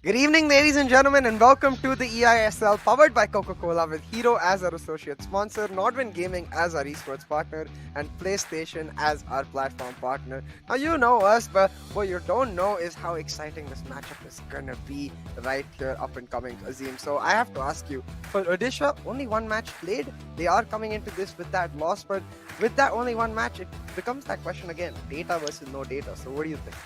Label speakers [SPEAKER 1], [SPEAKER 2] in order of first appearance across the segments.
[SPEAKER 1] Good evening, ladies and gentlemen, and welcome to the eISL powered by Coca-Cola with Hero as our associate sponsor, Nordwin Gaming as our esports partner, and PlayStation as our platform partner. Now, you know us, but what you don't know is how exciting this matchup is gonna be right here up and coming, Azim. So, I have to ask you, for Odisha, only one match played. They are coming into this with that loss, but with that only one match, it becomes that question again: data versus no data. So, what do you think?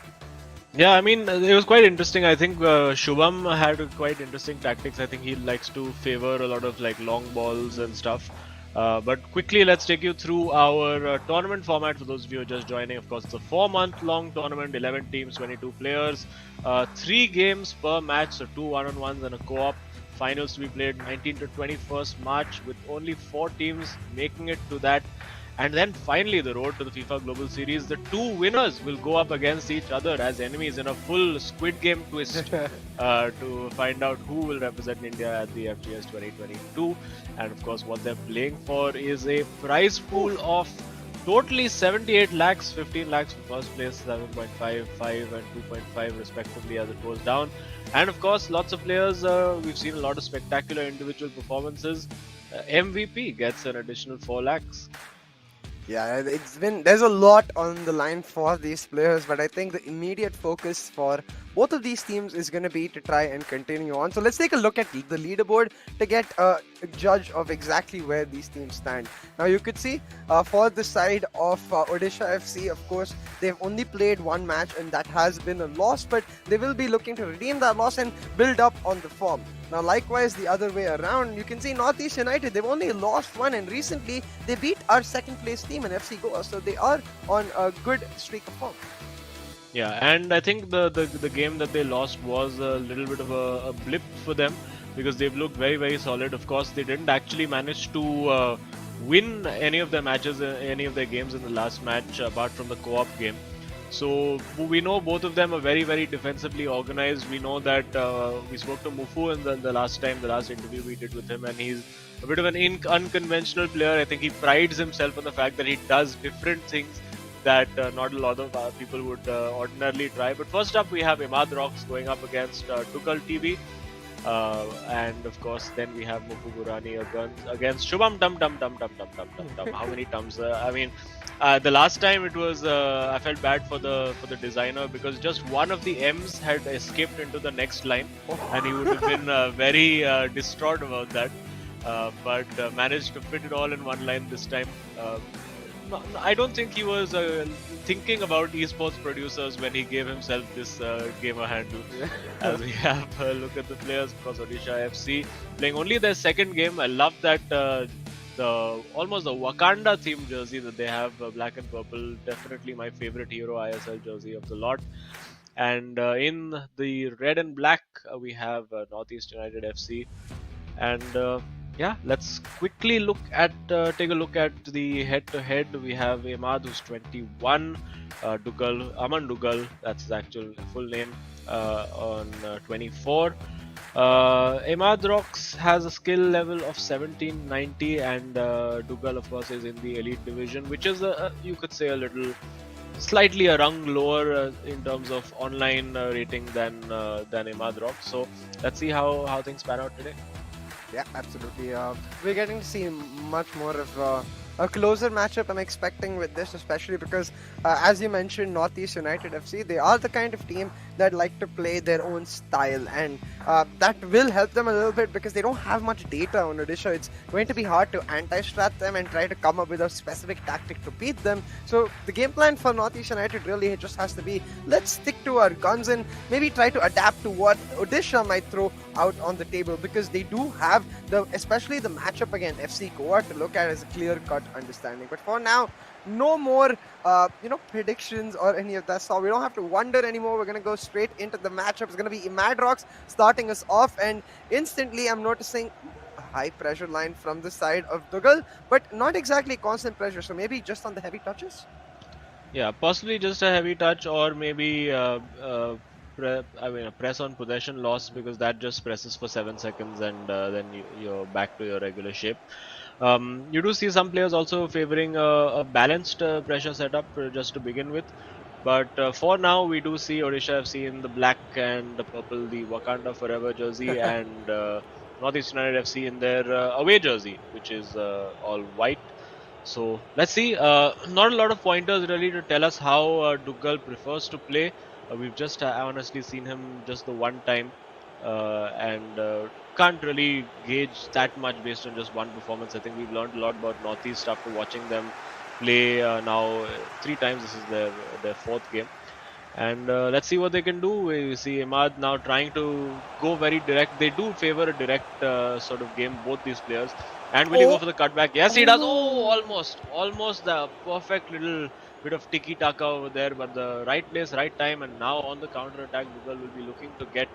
[SPEAKER 2] Yeah, I mean, it was quite interesting. I think Shubham had quite interesting tactics. I think he likes to favor a lot of like long balls and stuff. But quickly, let's take you through our tournament format for those of you who are just joining. Of course, it's a 4-month-long tournament, 11 teams, 22 players, 3 games per match, so 2 one-on-ones and a co-op. Finals to be played 19 to 21st March, with only 4 teams making it to that. And then finally, the road to the FIFA Global Series. The 2 winners will go up against each other as enemies in a full Squid Game twist to find out who will represent India at the FGS 2022. And of course, what they're playing for is a prize pool of totally 78 lakhs, 15 lakhs for first place, 7.5, 5 and 2.5 respectively as it goes down. And of course, lots of players, we've seen a lot of spectacular individual performances. MVP gets an additional 4 lakhs.
[SPEAKER 1] Yeah, there's a lot on the line for these players, but I think the immediate focus for both of these teams is going to be to try and continue on. So let's take a look at the leaderboard to get a judge of exactly where these teams stand. Now you could see for the side of Odisha FC, of course, they've only played one match and that has been a loss, but they will be looking to redeem that loss and build up on the form. Now, likewise, the other way around, you can see Northeast United, they've only lost one, and recently they beat our second place team in FC Goa, so they are on a good streak of form.
[SPEAKER 2] Yeah, and I think the game that they lost was a little bit of a blip for them because they've looked very, very solid. Of course, they didn't actually manage to win any of their matches, any of their games in the last match, apart from the co-op game. So we know both of them are very, very defensively organized. We know that we spoke to Mufu in the last interview we did with him, and he's a bit of an unconventional player. I think he prides himself on the fact that he does different things that not a lot of people would ordinarily try. But first up, we have Imad Rocks going up against Tukal TV. And of course, then we have Mufu Burani against Shubham Tum Tum Tum Tum Tum Tum Tum Tum. How many tums? The last time it was, I felt bad for the designer because just one of the M's had escaped into the next line, and he would have been very distraught about that. But managed to fit it all in one line this time. I don't think he was thinking about esports producers when he gave himself this gamer handle. As we have a look at the players, of course, Odisha FC playing only their second game. I love that almost the Wakanda themed jersey that they have, black and purple. Definitely my favorite Hero ISL jersey of the lot. And in the red and black, we have Northeast United FC. And yeah, let's quickly take a look at the head-to-head. We have Imad, who's 21, Aman Dugal, that's his actual full name, on 24. Imad Rocks has a skill level of 1790, and Dugal, of course, is in the elite division, which is you could say slightly a rung lower in terms of online rating than Imad Rocks. So let's see how things pan out today.
[SPEAKER 1] Yeah, absolutely. We're getting to see much more of a closer matchup I'm expecting with this, especially because, as you mentioned, Northeast United FC, they are the kind of team that like to play their own style, and that will help them a little bit because they don't have much data on Odisha. It's going to be hard to anti-strat them and try to come up with a specific tactic to beat them. So the game plan for Northeast United really just has to be, let's stick to our guns and maybe try to adapt to what Odisha might throw out on the table, because they do have especially the matchup against FC Goa to look at as a clear-cut understanding. But for now, no more predictions or any of that. So we don't have to wonder anymore. We're going to go straight into the matchup. It's going to be Imad Rocks starting us off, and instantly I'm noticing a high pressure line from the side of Dugal, but not exactly constant pressure, so maybe just on the heavy touches.
[SPEAKER 2] Yeah, possibly just a heavy touch, or maybe a press on possession loss, because that just presses for 7 seconds and then you're back to your regular shape. You do see some players also favoring a balanced pressure setup just to begin with. But for now, we do see Odisha FC in the black and the purple, the Wakanda Forever jersey, and Northeast United FC in their away jersey, which is all white. So let's see. Not a lot of pointers really to tell us how Dougal prefers to play. We've just honestly seen him just the one time, and can't really gauge that much based on just one performance. I think we've learned a lot about Northeast after watching them play now three times. This is their fourth game. And let's see what they can do. We see Imad now trying to go very direct. They do favor a direct sort of game, both these players. And will he go
[SPEAKER 1] Oh,
[SPEAKER 2] for the cutback? Yes, he does. Oh,
[SPEAKER 1] oh.
[SPEAKER 2] almost the perfect little bit of tiki taka over there, but the right place, right time. And now on the counter attack, Mughal will be looking to get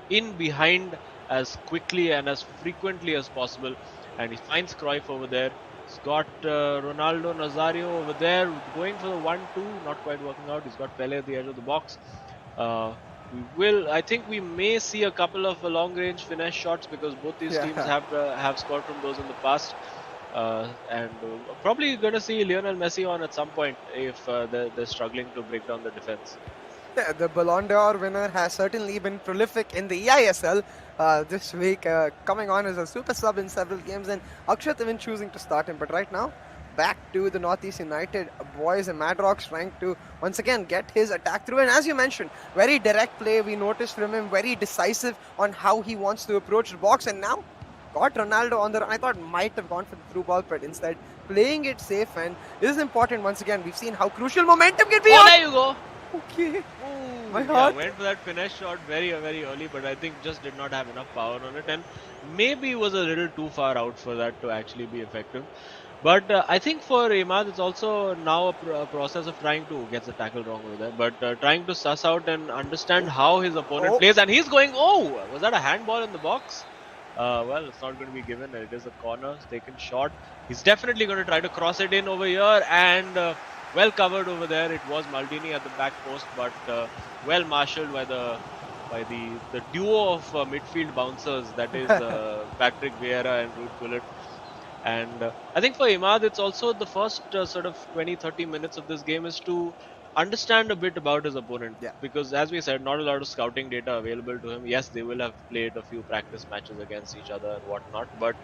[SPEAKER 2] in behind as quickly and as frequently as possible. And he finds Cruyff over there. He's got Ronaldo Nazario over there going for the 1-2, not quite working out. He's got Pele at the edge of the box. I think we may see a couple of long-range finesse shots because both these teams have scored from those in the past. And probably going to see Lionel Messi on at some point if they're struggling to break down the defense.
[SPEAKER 1] Yeah, the Ballon d'Or winner has certainly been prolific in the eISL this week, coming on as a super sub in several games, and Akshat even choosing to start him. But right now, back to the Northeast United boys, and Madrox trying to once again get his attack through. And as you mentioned, very direct play we noticed from him, very decisive on how he wants to approach the box. And now got Ronaldo on the run. I thought might have gone for the through ball, but instead playing it safe. And this is important once again. We've seen how crucial momentum can be.
[SPEAKER 2] Oh, there you go.
[SPEAKER 1] Okay.
[SPEAKER 2] Ooh,
[SPEAKER 1] My heart.
[SPEAKER 2] Yeah, went for that finesse shot very early, but I think just did not have enough power on it, and maybe was a little too far out for that to actually be effective. But I think for Imad, it's also now a process of trying to get the tackle wrong over there, but trying to suss out and understand how his opponent plays. And he's going, oh, was that a handball in the box? Well, it's not going to be given. It is a corner, taken shot. He's definitely going to try to cross it in over here, and well covered over there. It was Maldini at the back post, but well marshalled by the duo of midfield bouncers, that is Patrick Vieira and Ruud Gullit. And I think for Imad, it's also the first sort of 20-30 minutes of this game is to understand a bit about his opponent.
[SPEAKER 1] Yeah.
[SPEAKER 2] Because as we said, not a lot of scouting data available to him. Yes, they will have played a few practice matches against each other and whatnot, but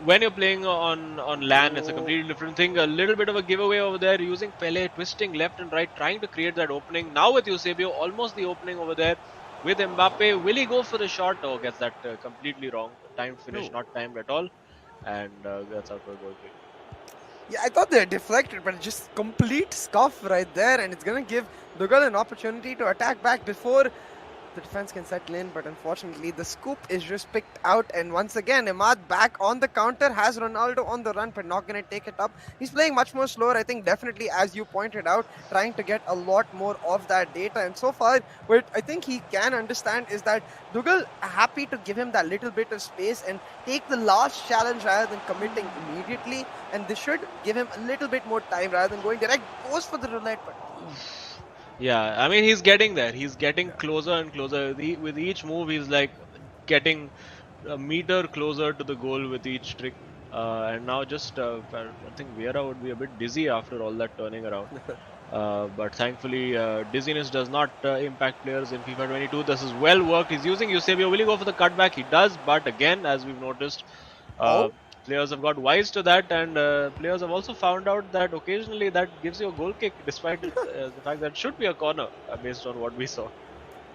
[SPEAKER 2] when you're playing on LAN, it's a completely different thing. A little bit of a giveaway over there, using Pele, twisting left and right, trying to create that opening. Now with Eusebio, almost the opening over there with Mbappe. Will he go for the shot? Oh, gets that completely wrong. Timed finish, not timed at all. And that's out for a goal kick.
[SPEAKER 1] Yeah, I thought they deflected, but just complete scuff right there, and it's going to give Dougal an opportunity to attack back before the defense can settle in. But unfortunately, the scoop is just picked out, and once again, Imad back on the counter, has Ronaldo on the run, but not going to take it up. He's playing much more slower, I think, definitely, as you pointed out, trying to get a lot more of that data. And so far, what I think he can understand is that Dougal happy to give him that little bit of space and take the last challenge rather than committing immediately. And this should give him a little bit more time rather than going direct. Goes for the roulette button.
[SPEAKER 2] Yeah, I mean, he's getting there. He's getting closer and closer. With each move, he's like getting a meter closer to the goal with each trick. And now just, I think Vieira would be a bit dizzy after all that turning around. But thankfully, dizziness does not impact players in FIFA 22. This is well worked. He's using Eusebio. Will he go for the cutback? He does, but again, as we've noticed, players have got wise to that, and players have also found out that occasionally that gives you a goal kick, despite the fact that it should be a corner based on what we saw.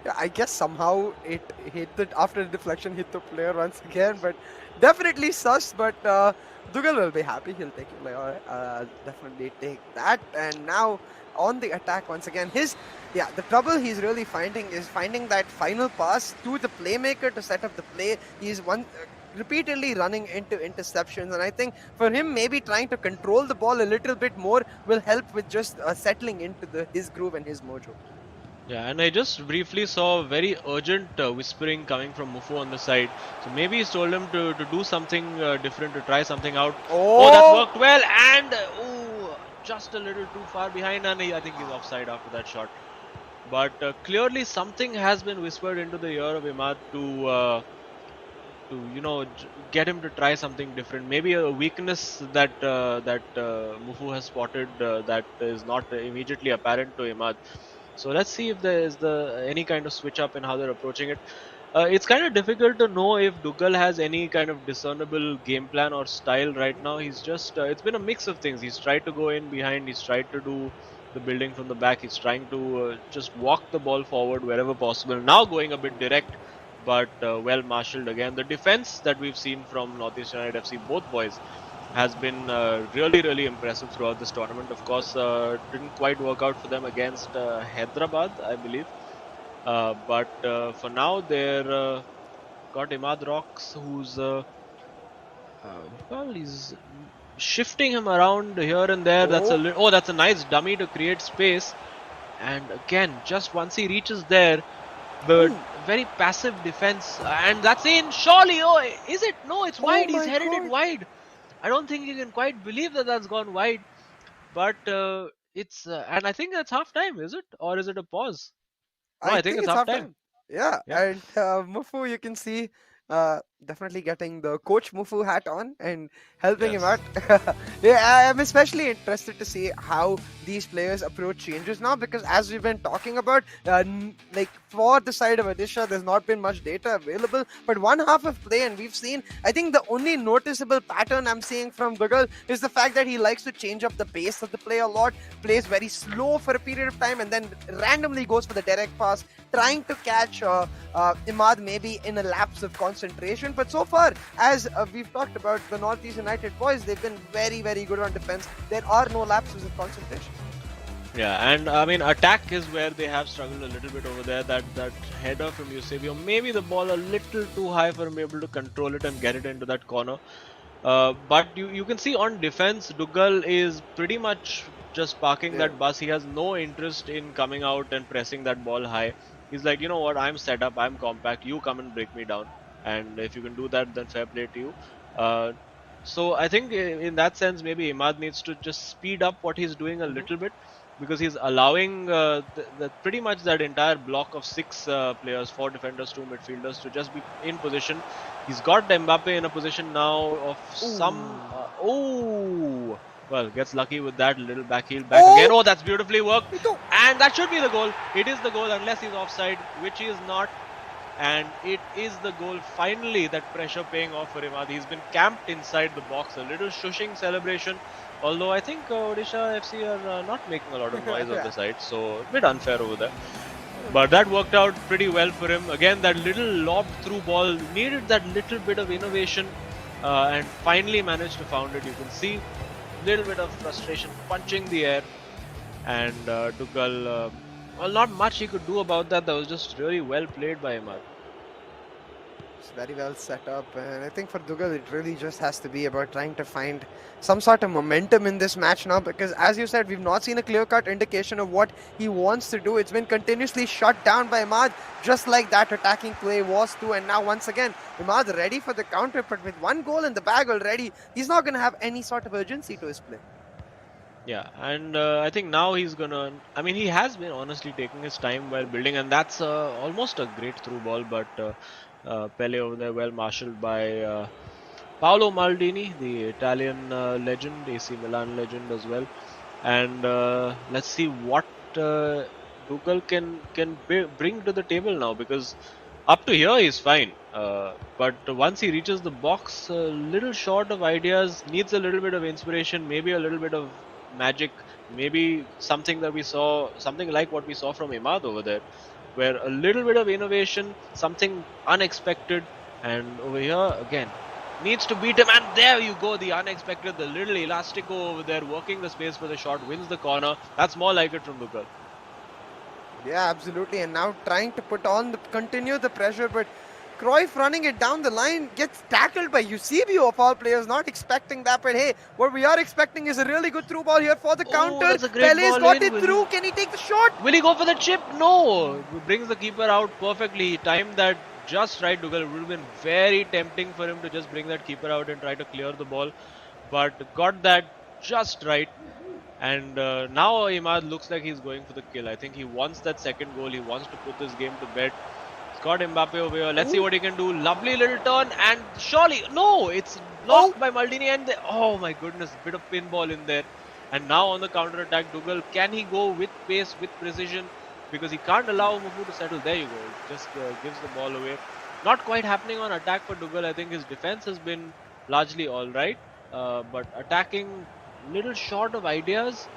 [SPEAKER 1] Yeah, I guess somehow it hit after the deflection hit the player once again, but definitely sus. But Dougal will be happy. He'll take it. Like, all right, definitely take that. And now on the attack once again. The trouble he's really finding is finding that final pass to the playmaker to set up the play. He's repeatedly running into interceptions, and I think for him maybe trying to control the ball a little bit more will help with just settling into his groove and his mojo.
[SPEAKER 2] Yeah, and I just briefly saw very urgent whispering coming from Mufu on the side. So maybe he's told him to do something different, to try something out. Oh, that worked well, and just a little too far behind, and I think he's offside after that shot. But clearly something has been whispered into the ear of Imad get him to try something different. Maybe a weakness that Mufu has spotted that is not immediately apparent to Imad. So let's see if there is any kind of switch up in how they're approaching it. It's kind of difficult to know if Dougal has any kind of discernible game plan or style right now. He's just it's been a mix of things. He's tried to go in behind. He's tried to do the building from the back. He's trying to just walk the ball forward wherever possible. Now going a bit direct, but well marshaled again. The defense that we've seen from Northeast United FC, both boys, has been really impressive throughout this tournament. Of course, didn't quite work out for them against Hyderabad, I believe. But for now, they're got Imad Rocks, who's well, he's shifting him around here and there. That's that's a nice dummy to create space. And again, just once he reaches there, the very passive defense, and that's in. Surely, is it? No, it's wide. He's headed it wide. I don't think you can quite believe that that's gone wide. But it's and I think that's half time, is it, or is it a pause? No, I think it's half time.
[SPEAKER 1] Yeah, and Mufu, you can see definitely getting the coach Mufu hat on and helping him out. Yeah, I'm especially interested to see how these players approach changes now, because as we've been talking about, like for the side of Odisha, there's not been much data available, but one half of play, and we've seen, I think the only noticeable pattern I'm seeing from Dougal is the fact that he likes to change up the pace of the play a lot, plays very slow for a period of time, and then randomly goes for the direct pass, trying to catch Imad maybe in a lapse of concentration. But so far, as we've talked about the Northeast United boys, they've been very good on defense. There are no lapses of concentration.
[SPEAKER 2] Yeah, and I mean, attack is where they have struggled a little bit over there. That header from Eusebio, maybe the ball a little too high for him able to control it and get it into that corner. But you can see on defense, Dougal is pretty much just parking that bus. He has no interest in coming out and pressing that ball high. He's like, you know what, I'm set up, I'm compact, you come and break me down. And if you can do that, then fair play to you. So I think in that sense, maybe Imad needs to just speed up what he's doing a little bit, because he's allowing pretty much that entire block of 6 players, 4 defenders, 2 midfielders, to just be in position. He's got Mbappe in a position now of well, gets lucky with that little back heel back again. Oh, that's beautifully worked. And that should be the goal. It is the goal unless he's offside, which he is not. And it is the goal finally, that pressure paying off for Imad. He's been camped inside the box. A little shushing celebration. Although I think Odisha FC are not making a lot of noise on the side. So a bit unfair over there. But that worked out pretty well for him. Again, that little lobbed through ball needed that little bit of innovation. And finally managed to found it. You can see little bit of frustration punching the air, and Dougal, well, not much he could do about that. That was just really well played by Imad.
[SPEAKER 1] It's very well set up, and I think for Dougal it really just has to be about trying to find some sort of momentum in this match now, because as you said, we've not seen a clear-cut indication of what he wants to do. It's been continuously shut down by Imad, just like that attacking play was too, and now once again Imad ready for the counter, but with 1 goal in the bag already, he's not going to have any sort of urgency to his play.
[SPEAKER 2] Yeah, and I think now he's gonna, I mean, he has been honestly taking his time while building, and that's almost a great through ball, but Pele over there well marshaled by Paolo Maldini, the Italian legend, AC Milan legend as well. And let's see what Dougal can bring to the table now, because up to here he's fine. But once he reaches the box, a little short of ideas, needs a little bit of inspiration, maybe a little bit of magic, maybe something that we saw, something like what we saw from Imad over there, where a little bit of innovation, something unexpected, and over here again needs to beat him, and there you go, the unexpected, the little elastico over there working the space for the shot, wins the corner. That's more like it from Dougal.
[SPEAKER 1] Yeah, absolutely, and now trying to continue the pressure, but Cruyff running it down the line, gets tackled by Eusebio of all players, not expecting that, but hey, what we are expecting is a really good through ball here for the counter. Pele's got it through, can he take the shot?
[SPEAKER 2] Will he go for the chip? No! Brings the keeper out perfectly, he timed that just right. Dougal, it would have been very tempting for him to just bring that keeper out and try to clear the ball, but got that just right. And now Imad looks like he's going for the kill. I think he wants that second goal, he wants to put this game to bed. got Mbappe over here. Let's see what he can do. Lovely little turn, and surely no, it's blocked by Maldini, and oh my goodness, bit of pinball in there. And now on the counter attack, Dougal, can he go with pace, with precision? Because he can't allow Mufu to settle. There you go. Just gives the ball away. Not quite happening on attack for Dougal. I think his defense has been largely all right, but attacking little short of ideas.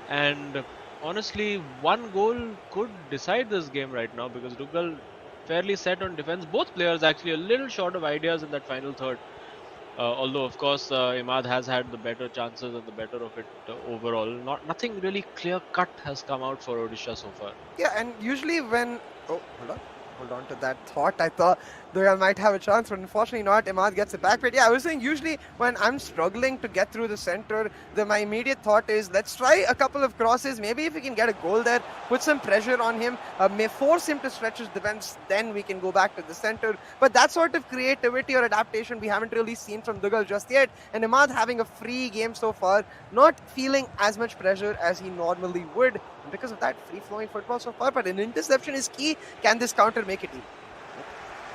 [SPEAKER 2] And honestly, one goal could decide this game right now because Dougal fairly set on defense. Both players actually a little short of ideas in that final third. Although of course Imad has had the better chances and the better of it overall. Nothing really clear cut has come out for Odisha so far.
[SPEAKER 1] Yeah, and usually when hold on to that thought. I thought I might have a chance, but unfortunately not. Imad gets it back. But yeah, I was saying usually when I'm struggling to get through the center, my immediate thought is let's try a couple of crosses. Maybe if we can get a goal there, put some pressure on him, may force him to stretch his defense, then we can go back to the center. But that sort of creativity or adaptation we haven't really seen from Dougal just yet. And Imad having a free game so far, not feeling as much pressure as he normally would. Because of that, free-flowing football so far, but an interception is key. Can this counter make it?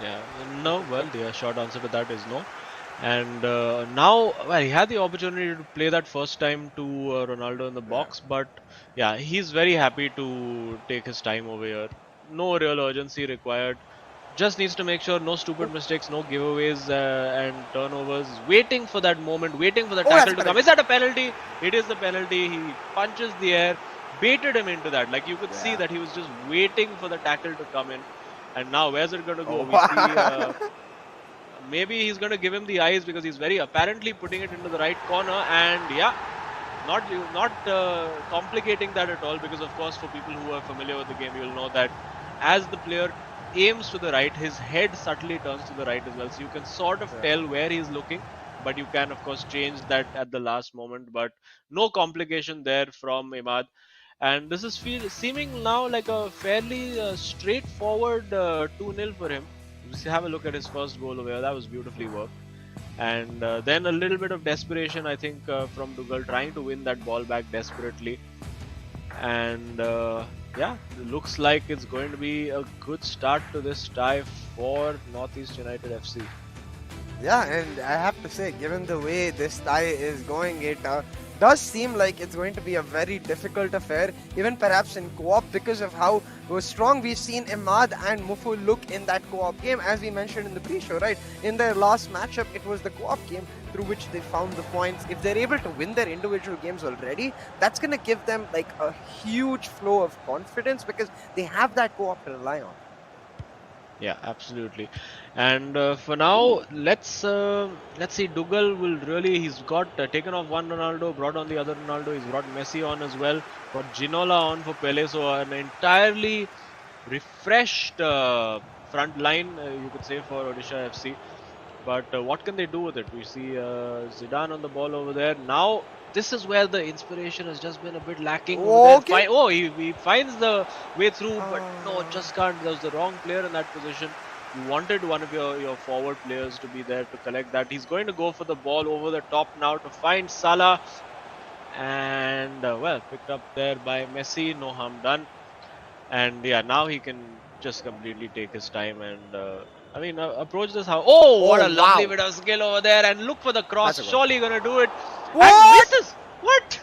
[SPEAKER 2] Yeah, no. Well, the short answer to that is no. And now, well, he had the opportunity to play that first time to Ronaldo in the box, but yeah, he's very happy to take his time over here. No real urgency required. Just needs to make sure no stupid mistakes, no giveaways and turnovers. Waiting for that moment, waiting for the tackle to come. Is that a penalty? It is the penalty. He punches the air. Baited him into that. Like you could see that he was just waiting for the tackle to come in. And now where's it going to go? We see maybe he's going to give him the eyes because he's very apparently putting it into the right corner. And yeah, not complicating that at all, because of course for people who are familiar with the game, you'll know that as the player aims to the right, his head subtly turns to the right as well. So you can sort of tell where he's looking. But you can of course change that at the last moment. But no complication there from Imad. And this is seeming now like a fairly straightforward 2-0 for him. Just have a look at his first goal over here. That was beautifully worked. And then a little bit of desperation, I think, from Dougal, trying to win that ball back desperately. And yeah, it looks like it's going to be a good start to this tie for Northeast United FC.
[SPEAKER 1] Yeah, and I have to say, given the way this tie is going, it does seem like it's going to be a very difficult affair, even perhaps in co-op, because of how strong we've seen Imad and Mufu look in that co-op game, as we mentioned in the pre-show, right? In their last matchup, it was the co-op game through which they found the points. If they're able to win their individual games already, that's going to give them like a huge flow of confidence because they have that co-op to rely on.
[SPEAKER 2] Yeah, absolutely. And for now, let's see. Dougal will really, he's got taken off one Ronaldo, brought on the other Ronaldo. He's brought Messi on as well. Got Ginola on for Pele. So an entirely refreshed front line, you could say, for Odisha FC. But what can they do with it? We see Zidane on the ball over there. Now, this is where the inspiration has just been a bit lacking.
[SPEAKER 1] Okay.
[SPEAKER 2] Oh, he finds the way through, but no, just can't. There was the wrong player in that position. You wanted one of your forward players to be there to collect that. He's going to go for the ball over the top now to find Salah. And, well, picked up there by Messi. No harm done. And, yeah, now he can just completely take his time and... approach this how. Oh, what a lovely bit of skill over there, and look for the cross. Surely gonna do it.
[SPEAKER 1] What?
[SPEAKER 2] And misses. What?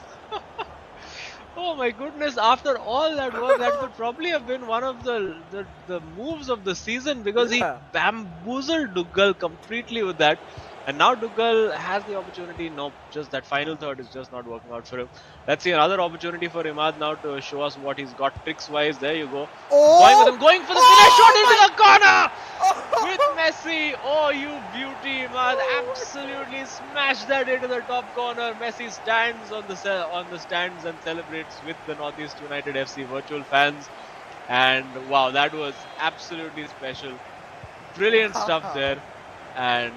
[SPEAKER 2] Oh my goodness! After all that work, that could probably have been one of the moves of the season, because he bamboozled Dougal completely with that. And now Dougal has the opportunity. Nope, just that final third is just not working out for him. Let's see another opportunity for Imad now to show us what he's got tricks-wise. There you go. Going for the finish shot into the corner with Messi. Oh, you beauty, Imad! Absolutely smashed that into the top corner. Messi stands on the stands and celebrates with the Northeast United FC virtual fans. And wow, that was absolutely special. Brilliant stuff there. And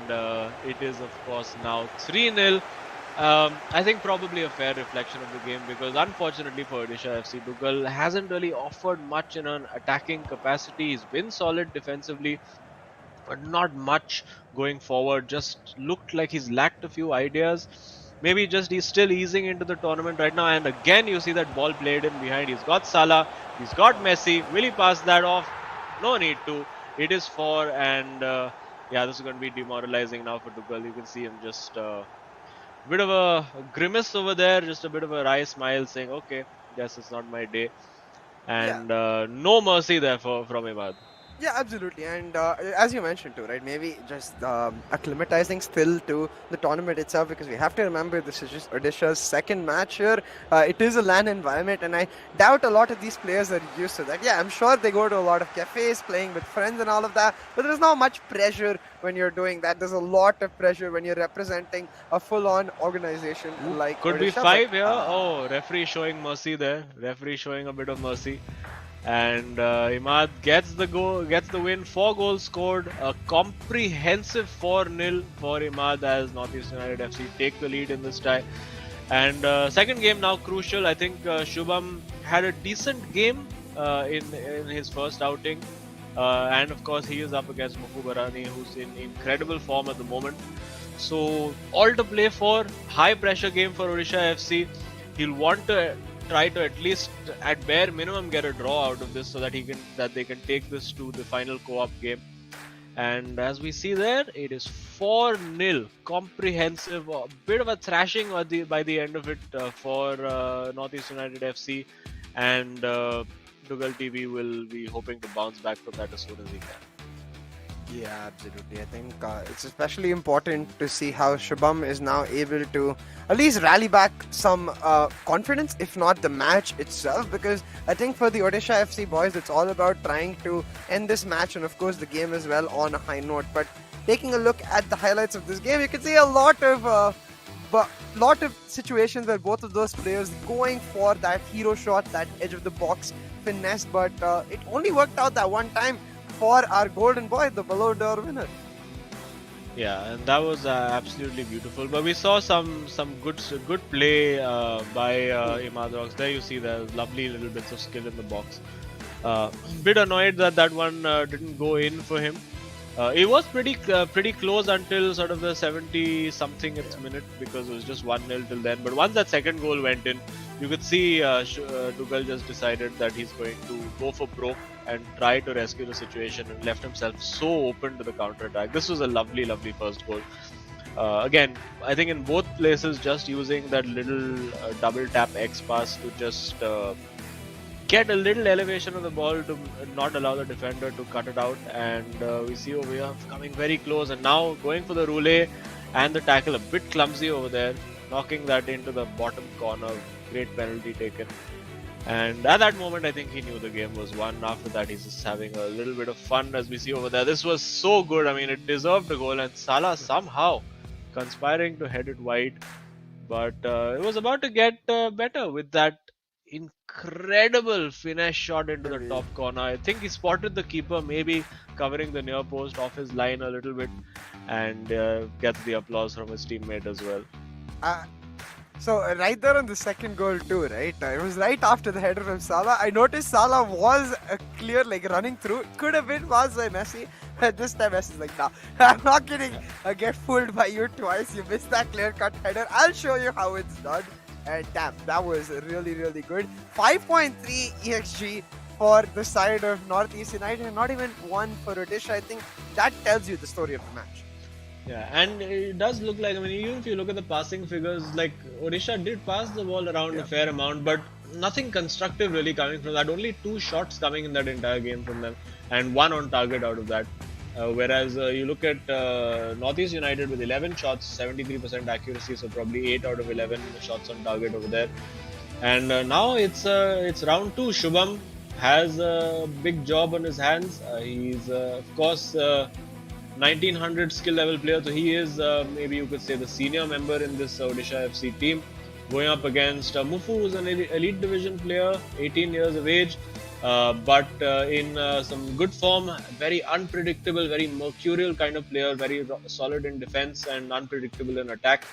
[SPEAKER 2] it is of course now 3-0. I think probably a fair reflection of the game, because unfortunately for Odisha FC, Dougal hasn't really offered much in an attacking capacity. He's been solid defensively, but not much going forward. Just looked like he's lacked a few ideas. Maybe just he's still easing into the tournament right now. And again, you see that ball played in behind. He's got Salah, he's got Messi. Will he pass that off? No need to. It is 4, and yeah, this is going to be demoralizing now for Tuchel. You can see him just bit of a grimace over there, just a bit of a wry smile, saying, "Okay, yes, it's not my day,"
[SPEAKER 1] Yeah.
[SPEAKER 2] and no mercy there from Imad.
[SPEAKER 1] Yeah, absolutely. And as you mentioned too, right? Maybe just acclimatizing still to the tournament itself, because we have to remember this is just Odisha's second match here. It is a LAN environment, and I doubt a lot of these players are used to that. Yeah, I'm sure they go to a lot of cafes, playing with friends and all of that, but there's not much pressure when you're doing that. There's a lot of pressure when you're representing a full-on organization
[SPEAKER 2] Ooh,
[SPEAKER 1] like
[SPEAKER 2] could be
[SPEAKER 1] Odisha. But
[SPEAKER 2] 5 here. Oh, referee showing mercy there. Referee showing a bit of mercy. And Imad gets the gets the win. 4 goals scored. A comprehensive 4-0 for Imad as Northeast United FC take the lead in this tie. And second game now crucial. I think Shubham had a decent game in his first outing. And of course, he is up against Mufu Barani, who's in incredible form at the moment. So all to play for. High pressure game for Odisha FC. He'll want to try to at least, at bare minimum, get a draw out of this so that they can take this to the final co-op game. And as we see there, it is 4-0, comprehensive, a bit of a thrashing by the end of it for Northeast United FC, and Tuchel TV will be hoping to bounce back from that as soon as he can.
[SPEAKER 1] yeah, absolutely. I think it's especially important to see how Shubham is now able to at least rally back some confidence, if not the match itself, because I think for the Odisha FC boys, it's all about trying to end this match and, of course, the game as well on a high note. But taking a look at the highlights of this game, you can see a lot of situations where both of those players going for that hero shot, that edge of the box finesse, but it only worked out that one time for our golden boy, the Ballon d'Or winner.
[SPEAKER 2] Yeah, and that was absolutely beautiful. But we saw some good play by Imad Rocks. There you see the lovely little bits of skill in the box. Bit annoyed that that one didn't go in for him. It was pretty close until sort of the 70 something minute, because it was just 1-0 till then. But once that second goal went in, you could see Tuchel just decided that he's going to go for broke and try to rescue the situation, and left himself so open to the counter attack. This was a lovely first goal. Again, I think in both places, just using that little double tap X pass to just get a little elevation of the ball to not allow the defender to cut it out. And we see over here coming very close, and now going for the roulette and the tackle, a bit clumsy over there, knocking that into the bottom corner. Great penalty taken. And at that moment, I think he knew the game was won. After that, he's just having a little bit of fun, as we see over there. This was so good. I mean, it deserved a goal, and Salah somehow conspiring to head it wide. But it was about to get better with that incredible finesse shot into the top corner. I think he spotted the keeper maybe covering the near post off his line a little bit, and gets the applause from his teammate as well.
[SPEAKER 1] So right there on the second goal too, right? It was right after the header from Salah. I noticed Salah was clear, like running through. Could have been passed by Messi. This time Messi's like, nah, I'm not kidding. I get fooled by you twice. You missed that clear-cut header. I'll show you how it's done. And damn, that was really good. 5.3 EXG for the side of Northeast United, and not even one for Odisha. I think that tells you the story of the match.
[SPEAKER 2] Yeah, and it does look like, I mean, even if you look at the passing figures, like Odisha did pass the ball around a fair amount, but nothing constructive really coming from that. Only 2 shots coming in that entire game from them, and 1 on target out of that. Whereas you look at Northeast United with 11 shots, 73% accuracy, so probably 8 out of 11 shots on target over there. And now it's round 2. Shubham has a big job on his hands. He's of course 1900 skill level player, so he is maybe you could say the senior member in this Odisha FC team, going up against Mufu, who's an elite division player, 18 years of age, but in some good form, very unpredictable, very mercurial kind of player, very solid in defense and unpredictable in attack.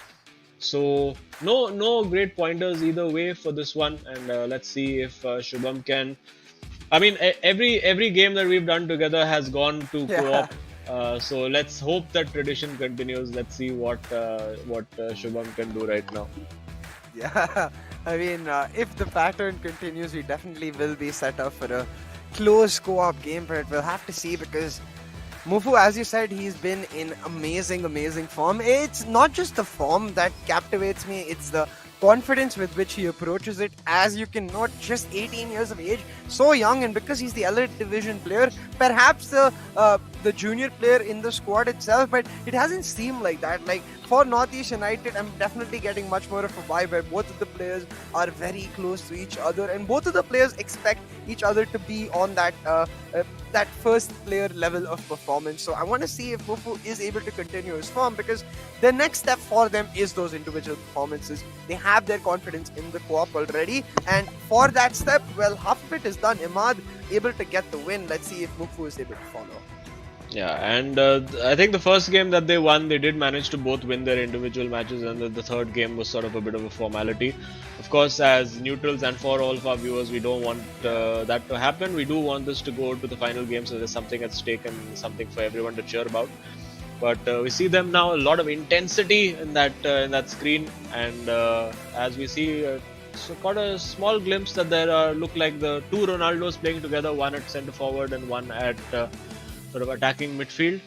[SPEAKER 2] So no great pointers either way for this one, and let's see if Shubham can. I mean, every game that we've done together has gone to co-op. So let's hope that tradition continues. Let's see what Shubham can do right now.
[SPEAKER 1] Yeah, I mean, if the pattern continues, we definitely will be set up for a close co-op game, but we'll have to see because Mufu, as you said, he's been in amazing form. It's not just the form that captivates me, it's the confidence with which he approaches it. As you can note, just 18 years of age, so young, and because he's the elite division player, perhaps the junior player in the squad itself, but it hasn't seemed like that. Like for Northeast United, I'm definitely getting much more of a vibe where both of the players are very close to each other, and both of the players expect each other to be on that first player level of performance. So I want to see if Mufu is able to continue his form, because the next step for them is those individual performances. They have their confidence in the co-op already, and for that step, well, half of it is done. Imad able to get the win. Let's see if Mufu is able to follow.
[SPEAKER 2] Yeah, and I think the first game that they won, they did manage to both win their individual matches, and the third game was sort of a bit of a formality. Of course, as neutrals and for all of our viewers, we don't want that to happen. We do want this to go to the final game, so there's something at stake and something for everyone to cheer about. But we see them now, a lot of intensity in that screen, and as we see, so got a small glimpse that there look like the two Ronaldos playing together, one at centre forward and one at sort of attacking midfield.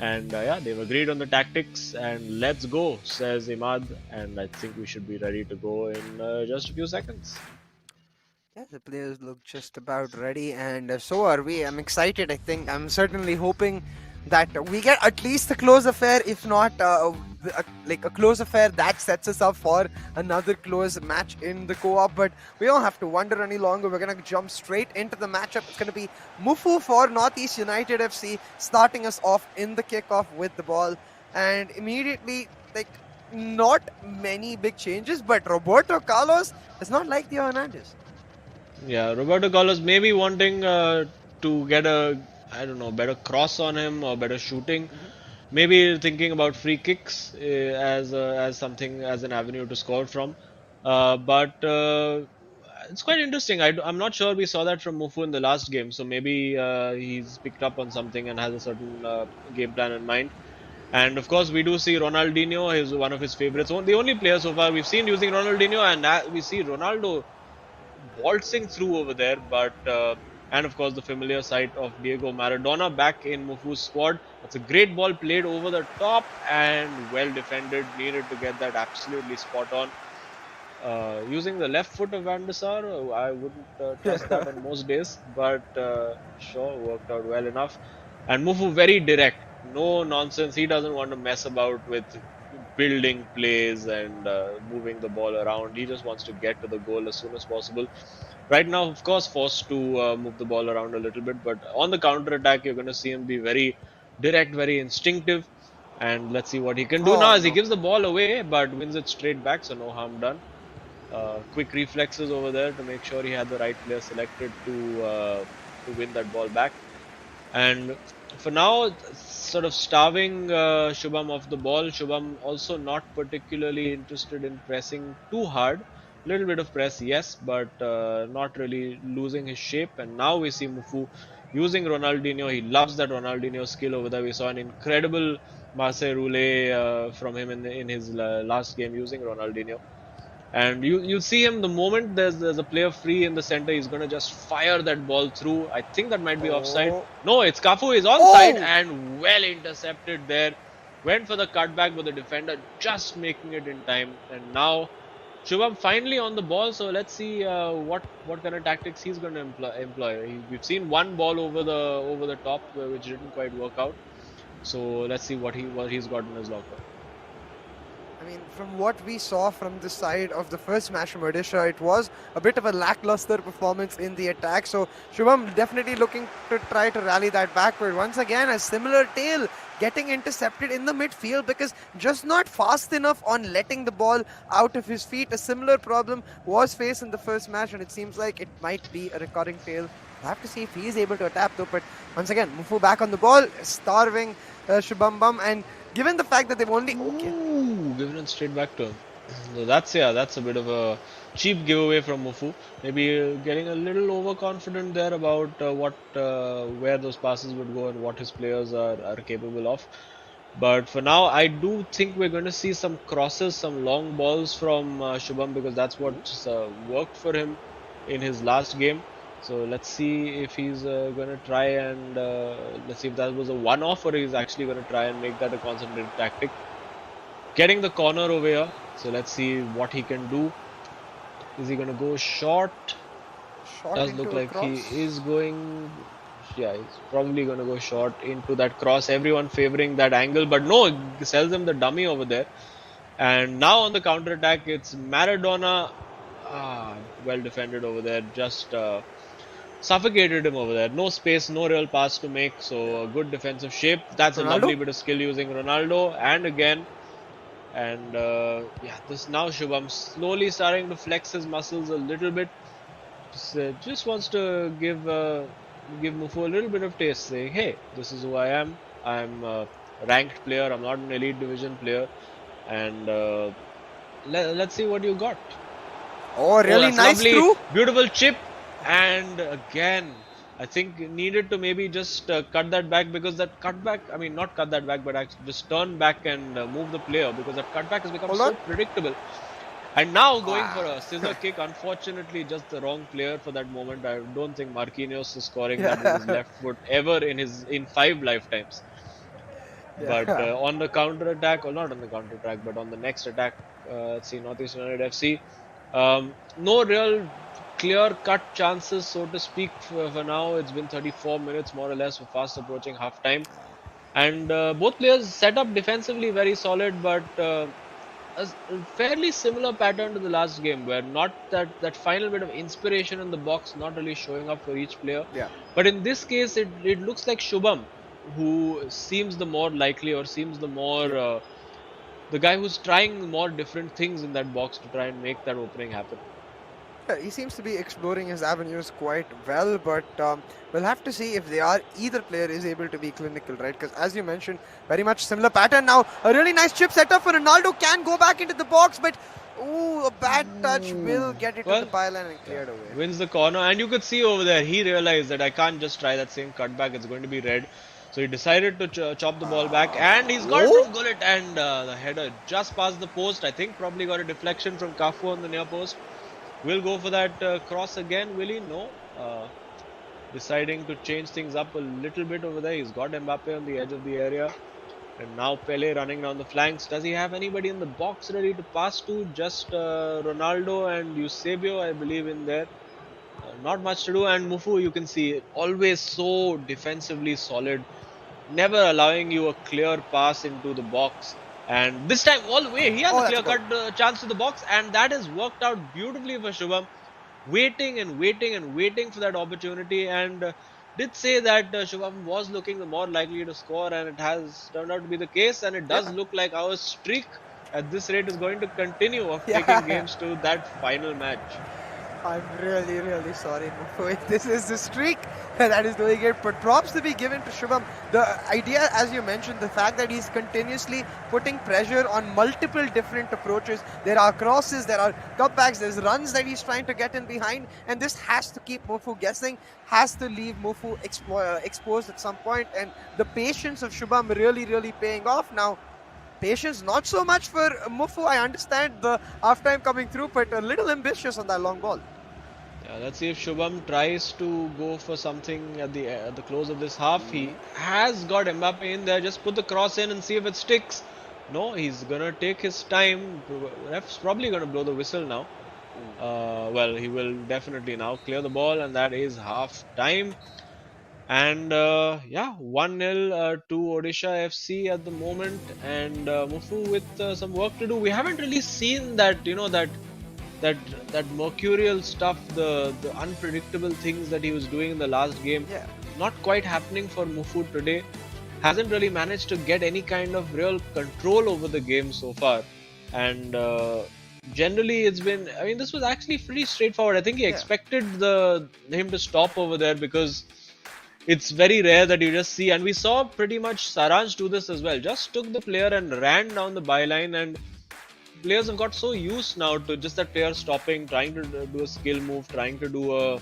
[SPEAKER 2] And yeah, they've agreed on the tactics, and let's go, says Imad, and I think we should be ready to go in just a few seconds.
[SPEAKER 1] Yeah, the players look just about ready, and so are we. I'm excited. I think I'm certainly hoping that we get at least a close affair, if not like a close affair that sets us up for another close match in the co-op. But we don't have to wonder any longer. We're gonna jump straight into the matchup. It's gonna be Mufu for Northeast United FC starting us off in the kickoff with the ball, and immediately, like, not many big changes, but Roberto Carlos is not like Theo Hernandez.
[SPEAKER 2] Yeah, Roberto Carlos may be wanting to get a, I don't know, better cross on him or better shooting. Maybe thinking about free kicks as something, as an avenue to score from. But it's quite interesting. I'm not sure we saw that from Mufu in the last game, so maybe he's picked up on something and has a certain game plan in mind. And of course, we do see Ronaldinho is one of his favorites. The only player so far we've seen using Ronaldinho, and we see Ronaldo waltzing through over there. But and of course, the familiar sight of Diego Maradona back in Mufu's squad. That's a great ball played over the top and well defended. Needed to get that absolutely spot on. Using the left foot of Van der Sar, I wouldn't trust that on most days, but sure, worked out well enough. And Mufu very direct, no nonsense. He doesn't want to mess about with building plays and moving the ball around. He just wants to get to the goal as soon as possible. Right now, of course, forced to move the ball around a little bit, but on the counter attack, you're going to see him be very direct, very instinctive. And let's see what he can do now as he gives the ball away, but wins it straight back, so no harm done. Quick reflexes over there to make sure he had the right player selected to win that ball back. And for now, sort of starving Shubham off the ball. Shubham also not particularly interested in pressing too hard. A little bit of press, yes, but not really losing his shape. And now we see Mufu using Ronaldinho. He loves that Ronaldinho skill over there. We saw an incredible Marseille roulé from him in his last game using Ronaldinho. And you see him the moment there's a player free in the center, he's gonna just fire that ball through. I think that might be offside. No, it's Cafu is onside and well intercepted there. Went for the cutback, but the defender just making it in time. And now Shubham finally on the ball. So let's see what kind of tactics he's gonna employ. We've seen one ball over the top which didn't quite work out. So let's see what he's got in his locker.
[SPEAKER 1] I mean, from what we saw from the side of the first match from Odisha, it was a bit of a lackluster performance in the attack. So Shubham definitely looking to try to rally that back. But once again, a similar tale, getting intercepted in the midfield because just not fast enough on letting the ball out of his feet. A similar problem was faced in the first match, and it seems like it might be a recurring tale. We'll have to see if he is able to adapt though. But once again, Mufu back on the ball, starving Shubham Bam, and given the fact that they've only
[SPEAKER 2] giving it straight back to him. So that's a bit of a cheap giveaway from Mufu. Maybe getting a little overconfident there about where those passes would go and what his players are capable of. But for now, I do think we're going to see some crosses, some long balls from Shubham, because that's what worked for him in his last game. So let's see if he's gonna try and let's see if that was a one-off or he's actually gonna try and make that a concentrated tactic. Getting the corner over here. So let's see what he can do. Is he gonna go short?
[SPEAKER 1] Shot
[SPEAKER 2] Does
[SPEAKER 1] into
[SPEAKER 2] look
[SPEAKER 1] a
[SPEAKER 2] like he
[SPEAKER 1] cross.
[SPEAKER 2] is going. Yeah, he's probably gonna go short into that cross. Everyone favoring that angle, but no, he sells him the dummy over there. And now on the counter attack, it's Maradona. Well defended over there. Just suffocated him over there. No space, no real pass to make.
[SPEAKER 1] Yeah.
[SPEAKER 2] So a good defensive shape. That's a
[SPEAKER 1] Ronaldo?
[SPEAKER 2] lovely bit of skill using Ronaldo. And again, and yeah, this now Shubham slowly starting to flex his muscles a little bit. Just wants to give Mufu a little bit of taste, saying, "Hey, this is who I am. I'm a ranked player. I'm not an elite division player, and let's see what you got."
[SPEAKER 1] Oh,
[SPEAKER 2] Oh,
[SPEAKER 1] really
[SPEAKER 2] that's
[SPEAKER 1] nice
[SPEAKER 2] lovely,
[SPEAKER 1] through.
[SPEAKER 2] beautiful chip, and again, I think needed to maybe just cut that back because that cutback. I mean, not cut that back, but actually just turn back and move the player because that cutback has become
[SPEAKER 1] Hold on.
[SPEAKER 2] so predictable. And now going for
[SPEAKER 1] Ah.
[SPEAKER 2] a scissor kick, unfortunately, just the wrong player for that moment. I don't think Marquinhos is scoring that with his
[SPEAKER 1] Yeah.
[SPEAKER 2] left foot ever in 5 lifetimes. But
[SPEAKER 1] Yeah.
[SPEAKER 2] on the counter attack, or not on the counter attack, but on the next attack, let's see, Northeast United FC. No real clear cut chances, so to speak, for now. It's been 34 minutes more or less. We're fast approaching half time. And both players set up defensively very solid, but a fairly similar pattern to the last game, where not that final bit of inspiration in the box not really showing up for each player.
[SPEAKER 1] Yeah.
[SPEAKER 2] But in this case, it looks like Shubham, who seems the more likely or seems the more
[SPEAKER 1] Yep.
[SPEAKER 2] the guy who's trying more different things in that box to try and make that opening happen.
[SPEAKER 1] Yeah, he seems to be exploring his avenues quite well, but we'll have to see if either player is able to be clinical, right? Because as you mentioned, very much similar pattern. Now, a really nice chip set up for Ronaldo, can go back into the box, but ooh, a bad touch will get it to the
[SPEAKER 2] Well,
[SPEAKER 1] byline and
[SPEAKER 2] yeah,
[SPEAKER 1] cleared away.
[SPEAKER 2] wins the corner, and you could see over there he realized that I can't just try that same cutback. It's going to be red. So he decided to chop the ball back, and he's got it
[SPEAKER 1] Oh,
[SPEAKER 2] from Gullit, and the header just past the post. I think probably got a deflection from Cafu on the near post. Will go for that cross again, will he? No. Deciding to change things up a little bit over there. He's got Mbappe on the edge of the area. And now Pele running down the flanks. Does he have anybody in the box ready to pass to? Just Ronaldo and Eusebio, I believe, in there. Not much to do. And Mufu, you can see, always so defensively solid, never allowing you a clear pass into the box. And this time, all the way, he has a
[SPEAKER 1] that's
[SPEAKER 2] clear
[SPEAKER 1] a goal.
[SPEAKER 2] cut chance to the box, and that has worked out beautifully for Shubham. Waiting and waiting and waiting for that opportunity, and did say that Shubham was looking the more likely to score, and it has turned out to be the case. And it does
[SPEAKER 1] Yeah,
[SPEAKER 2] look like our streak at this rate is going to continue of taking
[SPEAKER 1] yeah.
[SPEAKER 2] games to that final match.
[SPEAKER 1] I'm really, really sorry, Mufo. This is the streak that is doing it. But props to be given to Shubham. The idea, as you mentioned, the fact that he's continuously putting pressure on multiple different approaches. There are crosses, there are cutbacks, there's runs that he's trying to get in behind. And this has to keep Mufu guessing, has to leave Mufu exposed at some point. And the patience of Shubham really, really paying off now. Patience, not so much for Mufu. I understand the halftime coming through, but a little ambitious on that long ball.
[SPEAKER 2] Yeah, let's see if Shubham tries to go for something at the close of this half. He has got Mbappe in there. Just put the cross in and see if it sticks. No, he's gonna take his time. Ref's probably gonna blow the whistle now. Well, he will definitely now clear the ball, and that is half time. And yeah, 1-0 to Odisha FC at the moment, and Mufu with some work to do. We haven't really seen that, that that mercurial stuff, the unpredictable things that he was doing in the last game.
[SPEAKER 1] Yeah.
[SPEAKER 2] Not quite happening for Mufu today. Hasn't really managed to get any kind of real control over the game so far, and generally it's been. I mean, this was actually pretty straightforward. I think he expected him to stop over there because it's very rare that you just see, and we saw pretty much Saranj do this as well. Just took the player and ran down the byline, and players have got so used now to just that player stopping, trying to do a skill move, trying to do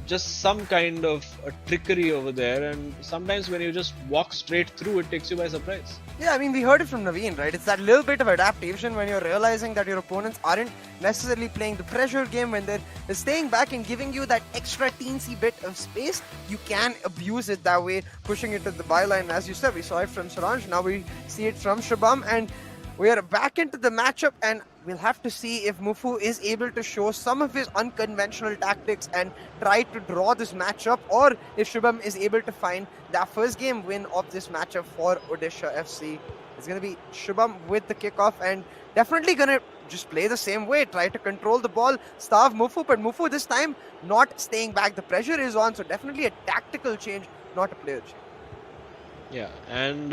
[SPEAKER 2] just some kind of a trickery over there. And sometimes when you just walk straight through, it takes you by surprise.
[SPEAKER 1] Yeah, I mean, we heard it from Naveen, right? It's that little bit of adaptation when you're realizing that your opponents aren't necessarily playing the pressure game, when they're staying back and giving you that extra teensy bit of space. You can abuse it that way, pushing it to the byline. As you said, we saw it from Saranj, now we see it from Shubham, and we are back into the matchup, and we'll have to see if Mufu is able to show some of his unconventional tactics and try to draw this matchup, or if Shubham is able to find that first game win of this matchup for Odisha FC. It's going to be Shubham with the kickoff, and definitely going to just play the same way, try to control the ball, starve Mufu, but Mufu this time not staying back. The pressure is on, so definitely a tactical change, not a player change.
[SPEAKER 2] Yeah, and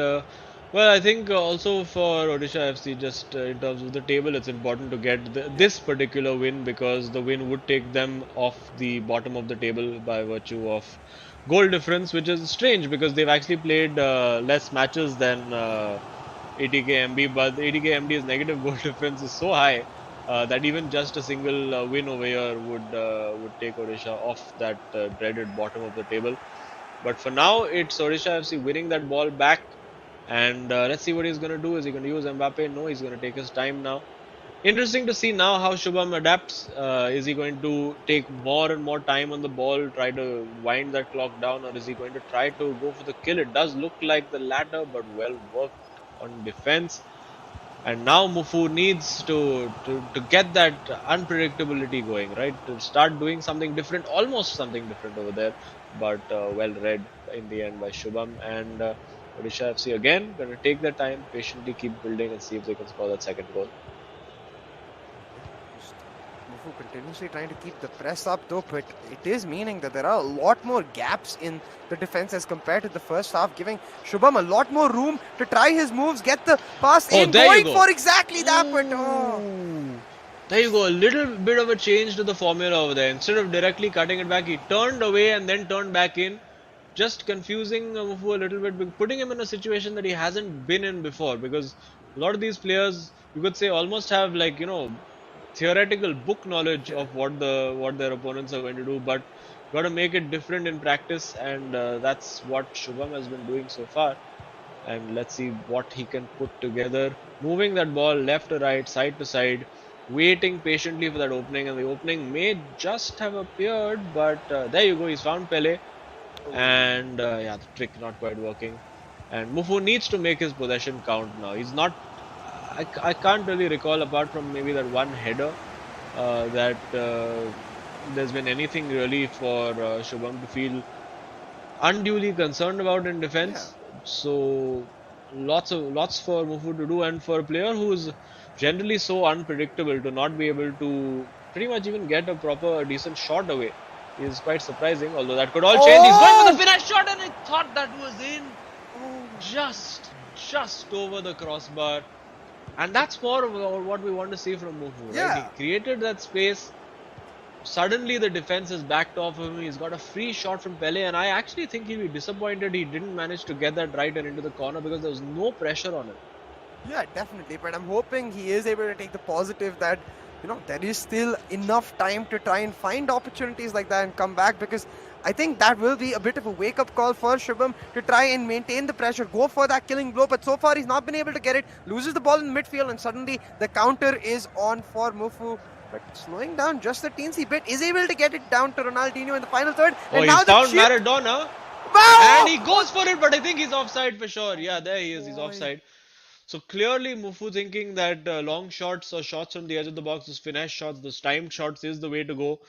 [SPEAKER 2] well, I think also for Odisha FC, just in terms of the table, it's important to get this particular win, because the win would take them off the bottom of the table by virtue of goal difference, which is strange because they've actually played less matches than ATK but the ATK negative goal difference is so high that even just a single win over here would take Odisha off that dreaded bottom of the table. But for now, it's Odisha FC winning that ball back. And let's see what he's going to do. Is he going to use Mbappe? No, he's going to take his time now. Interesting to see now how Shubham adapts. Is he going to take more and more time on the ball, try to wind that clock down, or is he going to try to go for the kill? It does look like the latter, but well worked on defense. And now Mufu needs to get that unpredictability going, right? To start doing something different, almost something different over there. But well read in the end by Shubham. And Odisha FC again going to take their time, patiently keep building and see if they can score that second goal.
[SPEAKER 1] Mufu continuously trying to keep the press up though, but it is meaning that there are a lot more gaps in the defense as compared to the first half, giving Shubham a lot more room to try his moves, get the pass in, going for exactly that, but
[SPEAKER 2] there you go, a little bit of a change to the formula over there. Instead of directly cutting it back, he turned away and then turned back in. Just confusing Mufu a little bit, putting him in a situation that he hasn't been in before, because a lot of these players, you could say, almost have, like, you know, theoretical book knowledge of what their opponents are going to do, but got to make it different in practice, and that's what Shubham has been doing so far. And let's see what he can put together, moving that ball left to right, side to side, waiting patiently for that opening, and the opening may just have appeared, but there you go, he's found Pele. And yeah, the trick not quite working. And Mufu needs to make his possession count now. He's not. I can't really recall, apart from maybe that one header, that there's been anything really for Shubham to feel unduly concerned about in defense. Yeah. So lots for Mufu to do, and for a player who's generally so unpredictable, to not be able to pretty much even get a decent shot away is quite surprising, although that could all change. He's going for the finesse shot, and I thought that was in. Just over the crossbar. And that's more of what we want to see from Mufu, right? Yeah. He created that space. Suddenly the defense is backed off of him. He's got a free shot from Pele, and I actually think he'll be disappointed he didn't manage to get that right and into the corner, because there was no pressure on him.
[SPEAKER 1] Yeah, definitely. But I'm hoping he is able to take the positive that, you know, there is still enough time to try and find opportunities like that and come back, because I think that will be a bit of a wake-up call for Shubham to try and maintain the pressure, go for that killing blow, but so far he's not been able to get it, loses the ball in midfield, and suddenly the counter is on for Mufu. But slowing down just a teensy bit, is able to get it down to Ronaldinho in the final third.
[SPEAKER 2] Oh, and he's down Maradona. Wow! And he goes for it, but I think he's offside for sure. Yeah, there he is, he's offside. So clearly Mufu thinking that long shots or shots from the edge of the box, those finesse shots, those timed shots is the way to go.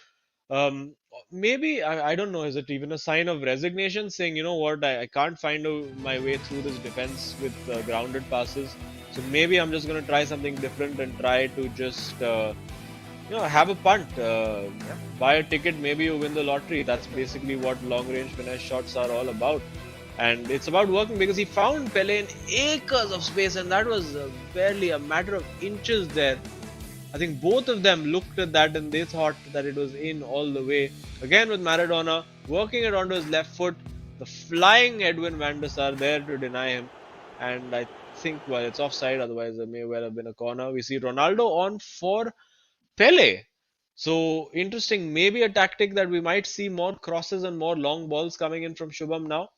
[SPEAKER 2] Maybe, I don't know, is it even a sign of resignation, saying, you know what, I can't find my way through this defense with grounded passes, so maybe I'm just going to try something different and try to just, you know, have a punt, buy a ticket, maybe you win the lottery. That's basically what long range finesse shots are all about. And it's about working, because he found Pele in acres of space, and that was barely a matter of inches there. I think both of them looked at that and they thought that it was in all the way. Again with Maradona, working it onto his left foot. The flying Edwin van der Sar there to deny him. And I think, well, it's offside, otherwise there may well have been a corner. We see Ronaldo on for Pele. So interesting, maybe a tactic that we might see more crosses and more long balls coming in from Shubham now.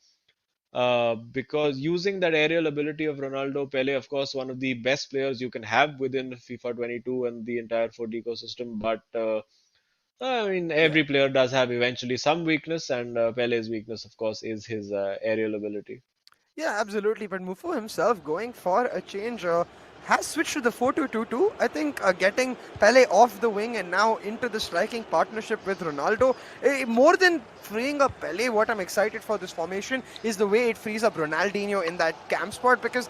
[SPEAKER 2] Because using that aerial ability of Ronaldo, Pele, of course, one of the best players you can have within FIFA 22 and the entire foot ecosystem. But I mean,
[SPEAKER 1] Yeah.
[SPEAKER 2] every player does have eventually some weakness, and Pele's weakness, of course, is his aerial ability.
[SPEAKER 1] Yeah, absolutely. But Mufu himself, going for a change, has switched to the 4-2-2-2. I think getting Pele off the wing and now into the striking partnership with Ronaldo. More than freeing up Pele, what I'm excited for this formation is the way it frees up Ronaldinho in that cam spot. Because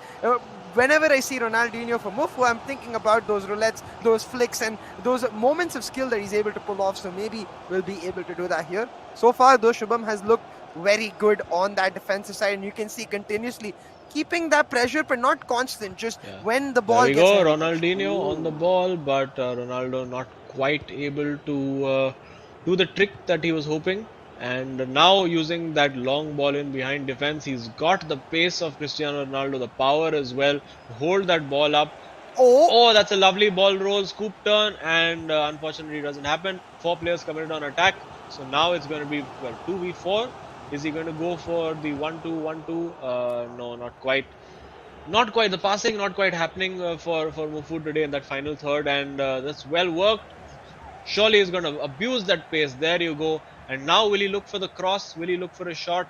[SPEAKER 1] whenever I see Ronaldinho for Mufu, I'm thinking about those roulettes, those flicks, and those moments of skill that he's able to pull off. So maybe we'll be able to do that here. So far, though, Shubham has looked very good on that defensive side, and you can see continuously keeping that pressure, but not constant. Just
[SPEAKER 2] Yeah.
[SPEAKER 1] when the
[SPEAKER 2] There
[SPEAKER 1] ball
[SPEAKER 2] we
[SPEAKER 1] gets
[SPEAKER 2] go,
[SPEAKER 1] ahead of us.
[SPEAKER 2] Ronaldinho on the
[SPEAKER 1] Ooh.
[SPEAKER 2] ball, but Ronaldo not quite able to do the trick that he was hoping. And now using that long ball in behind defense, he's got the pace of Cristiano Ronaldo, the power as well to hold that ball up.
[SPEAKER 1] Oh,
[SPEAKER 2] Oh, that's a lovely ball roll, scoop turn, and unfortunately it doesn't happen. Four players committed on attack, so now it's going to be, well, 2v4. Is he going to go for the 1-2-1-2? No, not quite. Not quite. The passing not quite happening for Mufu today in that final third, and that's well worked. Surely he's going to abuse that pace. There you go. And now will he look for the cross? Will he look for a shot?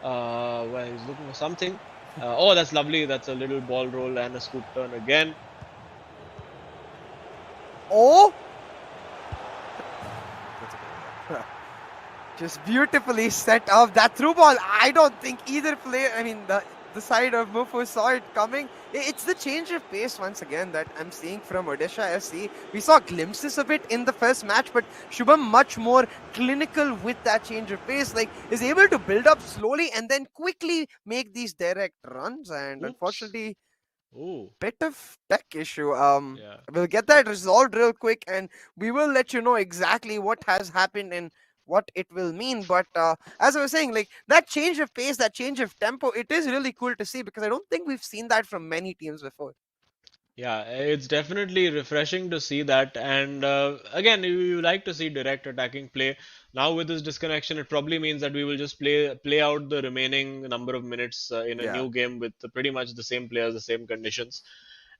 [SPEAKER 2] Well, he's looking for something. Oh, that's lovely. That's a little ball roll and a scoop turn again.
[SPEAKER 1] oh. Just beautifully set up that through ball. I don't think either player, I mean, the side of Mufu saw it coming. It's the change of pace once again that I'm seeing from Odisha FC. We saw glimpses of it in the first match, but Shubham much more clinical with that change of pace. Like, is able to build up slowly and then quickly make these direct runs. And
[SPEAKER 2] Oops.
[SPEAKER 1] unfortunately,
[SPEAKER 2] Oh,
[SPEAKER 1] bit of tech issue.
[SPEAKER 2] yeah.
[SPEAKER 1] We'll get that resolved real quick, and we will let you know exactly what has happened and what it will mean. But as I was saying, like that change of pace, that change of tempo, it is really cool to see because I don't think we've seen that from many teams before.
[SPEAKER 2] Yeah, it's definitely refreshing to see that. And again, you like to see direct attacking play. Now with this disconnection, it probably means that we will just play out the remaining number of minutes in a
[SPEAKER 1] Yeah.
[SPEAKER 2] new game with pretty much the same players, the same conditions.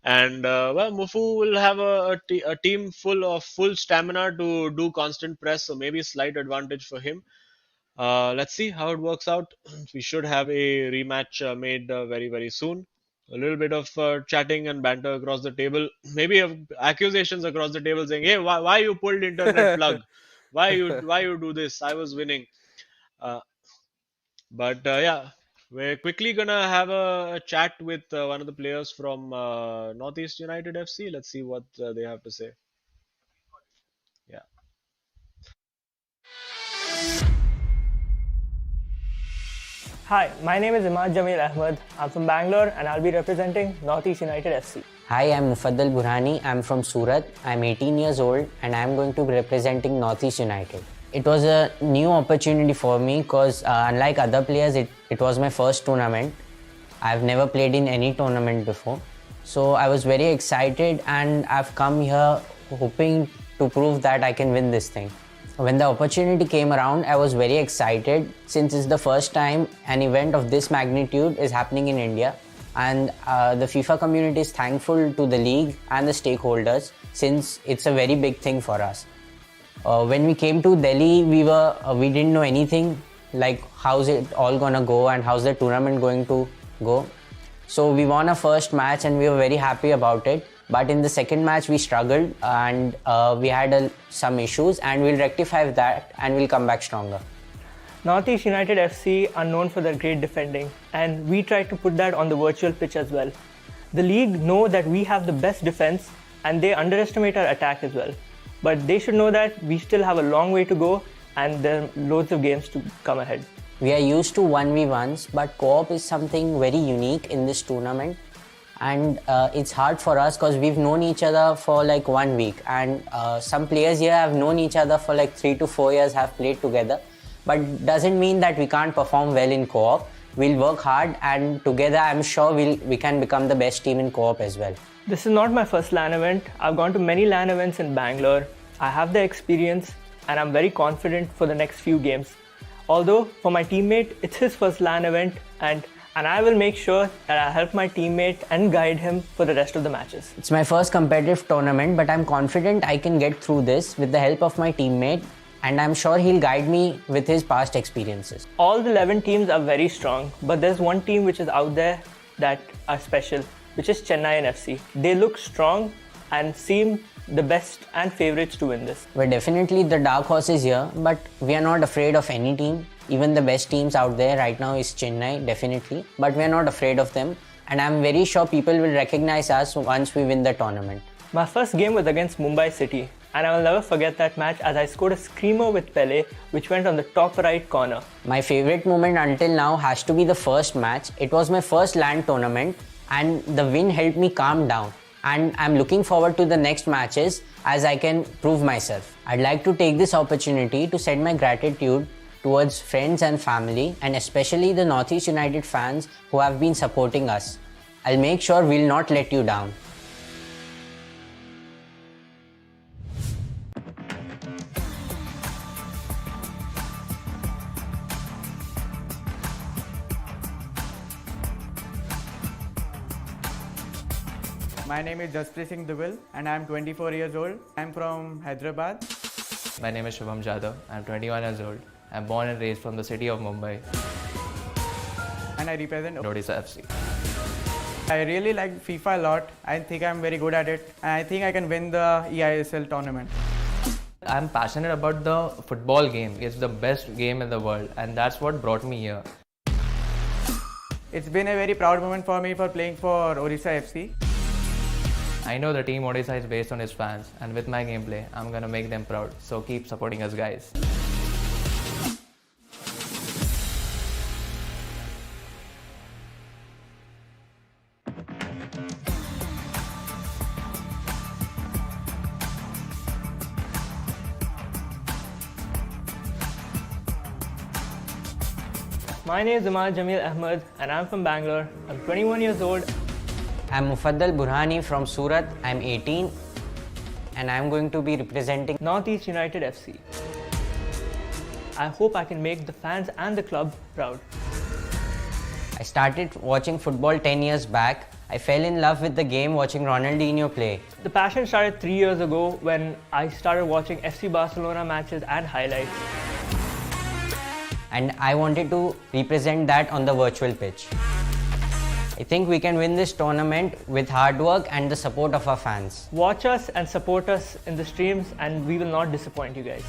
[SPEAKER 2] And well, Mufu will have a team full of full stamina to do constant press, so maybe slight advantage for him. Let's see how it works out. We should have a rematch made very, very soon. A little bit of chatting and banter across the table. Maybe accusations across the table saying, "Hey, why you pulled internet plug? Why you do this? I was winning." Uh, but yeah, we're quickly gonna have a chat with one of the players from Northeast United FC. Let's see what they have to say. Yeah.
[SPEAKER 3] Hi, my name is Imad Jamil Ahmed. I'm from Bangalore and I'll be representing Northeast United FC.
[SPEAKER 4] Hi, I'm Mufaddal Burhani. I'm from Surat. I'm 18 years old and I'm going to be representing Northeast United. It was a new opportunity for me because unlike other players, it was my first tournament. I've never played in any tournament before. So I was very excited and I've come here hoping to prove that I can win this thing. When the opportunity came around, I was very excited since it's the first time an event of this magnitude is happening in India. And the FIFA community is thankful to the league and the stakeholders since it's a very big thing for us. When we came to Delhi, we didn't know anything like how's it all gonna go and how's the tournament going to go. So we won our first match and we were very happy about it. But in the second match, we struggled and we had some issues, and we'll rectify that and we'll come back stronger.
[SPEAKER 3] Northeast United FC are known for their great defending, and we try to put that on the virtual pitch as well. The league know that we have the best defense and they underestimate our attack as well. But they should know that we still have a long way to go and there are loads of games to come ahead.
[SPEAKER 4] We are used to 1v1s, but co-op is something very unique in this tournament. And it's hard for us because we've known each other for like 1 week, and some players here have known each other for like 3 to 4 years, have played together, but doesn't mean that we can't perform well in co-op. We'll work hard and together I'm sure we can become the best team in co-op as well.
[SPEAKER 3] This is not my first LAN event. I've gone to many LAN events in Bangalore I have the experience and I'm very confident for the next few games. Although for my teammate, it's his first LAN event and I will make sure that I help my teammate and guide him for the rest of the matches.
[SPEAKER 4] It's my first competitive tournament, but I'm confident I can get through this with the help of my teammate, and I'm sure he'll guide me with his past experiences.
[SPEAKER 3] All the 11 teams are very strong, but there's one team which is out there that are special, which is Chennai NFC. They look strong and seem the best and favorites to win this.
[SPEAKER 4] We're definitely the dark horses here, but we are not afraid of any team. Even the best teams out there right now is Chennai, definitely, but we're not afraid of them, and I'm very sure people will recognize us once we win the tournament.
[SPEAKER 3] My first game was against Mumbai City, and I will never forget that match as I scored a screamer with Pele, which went on the top right corner.
[SPEAKER 4] My favorite moment until now has to be the first match. It was my first LAN tournament, and the win helped me calm down. And I'm looking forward to the next matches as I can prove myself. I'd like to take this opportunity to send my gratitude towards friends and family, and especially the Northeast United fans who have been supporting us. I'll make sure we'll not let you down.
[SPEAKER 5] My name is Jaspreet Singh Dugal and I am 24 years old. I am from Hyderabad.
[SPEAKER 6] My name is Shubham Jadhav. I am 21 years old. I am born and raised from the city of Mumbai.
[SPEAKER 5] And I represent
[SPEAKER 6] Odisha FC.
[SPEAKER 5] I really like FIFA a lot. I think I am very good at it. And I think I can win the eISL tournament.
[SPEAKER 6] I am passionate about the football game. It's the best game in the world, and that's what brought me here.
[SPEAKER 5] It's been a very proud moment for me for playing for Odisha FC.
[SPEAKER 6] I know the team Odisha is based on its fans, and with my gameplay, I'm gonna make them proud. So keep supporting us, guys.
[SPEAKER 3] My name is Amal Jamil Ahmed and I'm from Bangalore. I'm 21 years old.
[SPEAKER 4] I'm Mufaddal Burhani from Surat. I'm 18 and I'm going to be representing
[SPEAKER 3] Northeast United FC. I hope I can make the fans and the club proud.
[SPEAKER 4] I started watching football 10 years back. I fell in love with the game watching Ronaldinho play.
[SPEAKER 3] The passion started 3 years ago when I started watching FC Barcelona matches and highlights.
[SPEAKER 4] And I wanted to represent that on the virtual pitch. I think we can win this tournament with hard work and the support of our fans.
[SPEAKER 3] Watch us and support us in the streams and we will not disappoint you guys.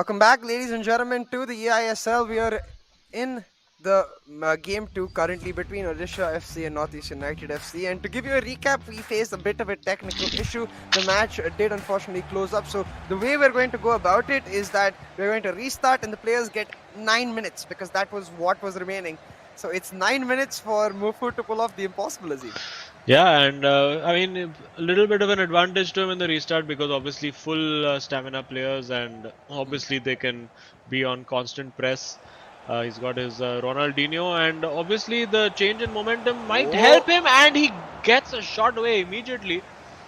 [SPEAKER 1] Welcome back, ladies and gentlemen, to the eISL. We are in the game 2 currently between Odisha FC and Northeast United FC. And to give you a recap, we faced a bit of a technical issue. The match did unfortunately close up. So the way we're going to go about it is that we're going to restart and the players get 9 minutes because that was what was remaining. So it's 9 minutes for Mufu to pull off the impossible, Azim.
[SPEAKER 2] Yeah, and I mean, a little bit of an advantage to him in the restart because obviously full stamina players and obviously they can be on constant press. He's got his Ronaldinho, and obviously the change in momentum might help him, and he gets a shot away immediately.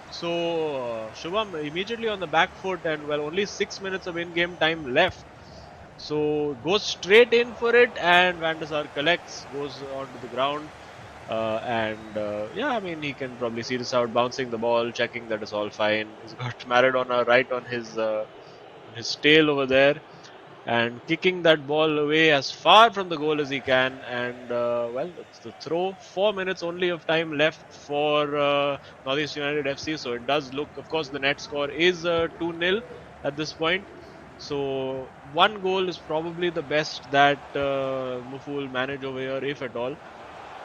[SPEAKER 2] So Shubham immediately on the back foot, and well, only 6 minutes of in-game time left. So goes straight in for it, and Van der Sar collects, goes onto the ground. Yeah, I mean, he can probably see this out, bouncing the ball, checking that it's all fine. He's got Maradona right on his tail over there, and kicking that ball away as far from the goal as he can. And well, it's the throw. 4 minutes only of time left for Northeast United FC. So it does look, of course, the net score is 2-0 at this point. So one goal is probably the best that Mufu will manage over here, if at all.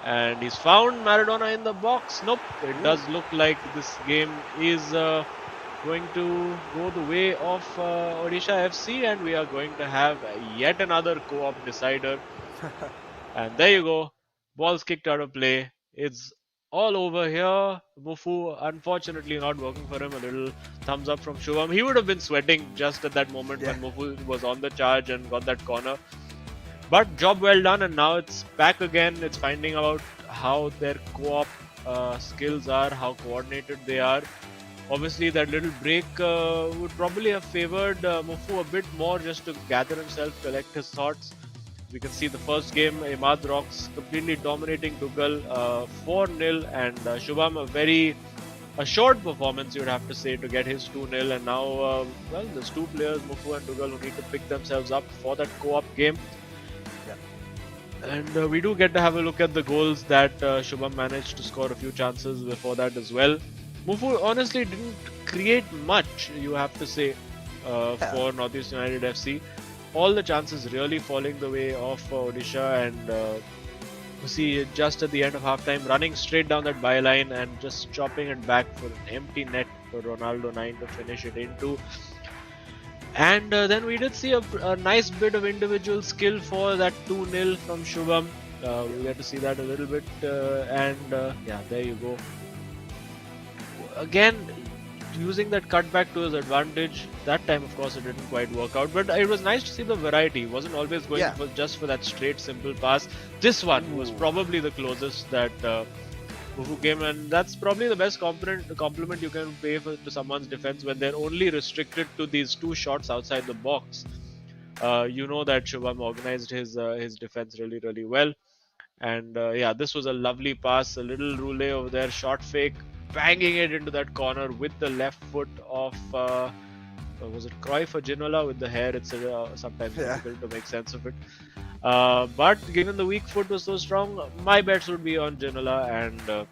[SPEAKER 2] And he's found Maradona in the box. Nope, it does look like this game is going to go the way of Odisha FC, and we are going to have yet another co-op decider. And there you go, ball's kicked out of play. It's all over here. Mufu unfortunately not working for him. A little thumbs up from Shubham. He would have been sweating just at that moment when Mufu was on the charge and got that corner. But job well done, and now it's back again. It's finding out how their co-op skills are, how coordinated they are. Obviously, that little break would probably have favored Mufu a bit more, just to gather himself, collect his thoughts. We can see the first game, Imad Rocks completely dominating Dugal 4-0, and Shubham a short performance, you would have to say, to get his 2-0. And now, well, there's two players, Mufu and Dugal, who need to pick themselves up for that co-op game. And we do get to have a look at the goals that Shubham managed to score a few chances before that as well. Mufu honestly didn't create much, you have to say, for Northeast United FC. All the chances really falling the way of Odisha, and you see just at the end of half-time running straight down that byline and just chopping it back for an empty net for Ronaldo 9 to finish it into. And then we did see a nice bit of individual skill for that 2-0 from Shubham. We get to see that a little bit, yeah, there you go. Again, using that cutback to his advantage. That time, of course, it didn't quite work out, but it was nice to see the variety. He wasn't always going just for that straight, simple pass. This one was probably the closest that Mufu came, and that's probably the best compliment you can pay to someone's defense when they're only restricted to these two shots outside the box. You know that Shubham organized his defense really, really well. And yeah, this was a lovely pass, a little roulé over there, shot fake, banging it into that corner with the left foot of, was it Cruyff or Ginola with the hair? It's sometimes difficult to make sense of it. But given the weak foot was so strong, my bets would be on Ginola. And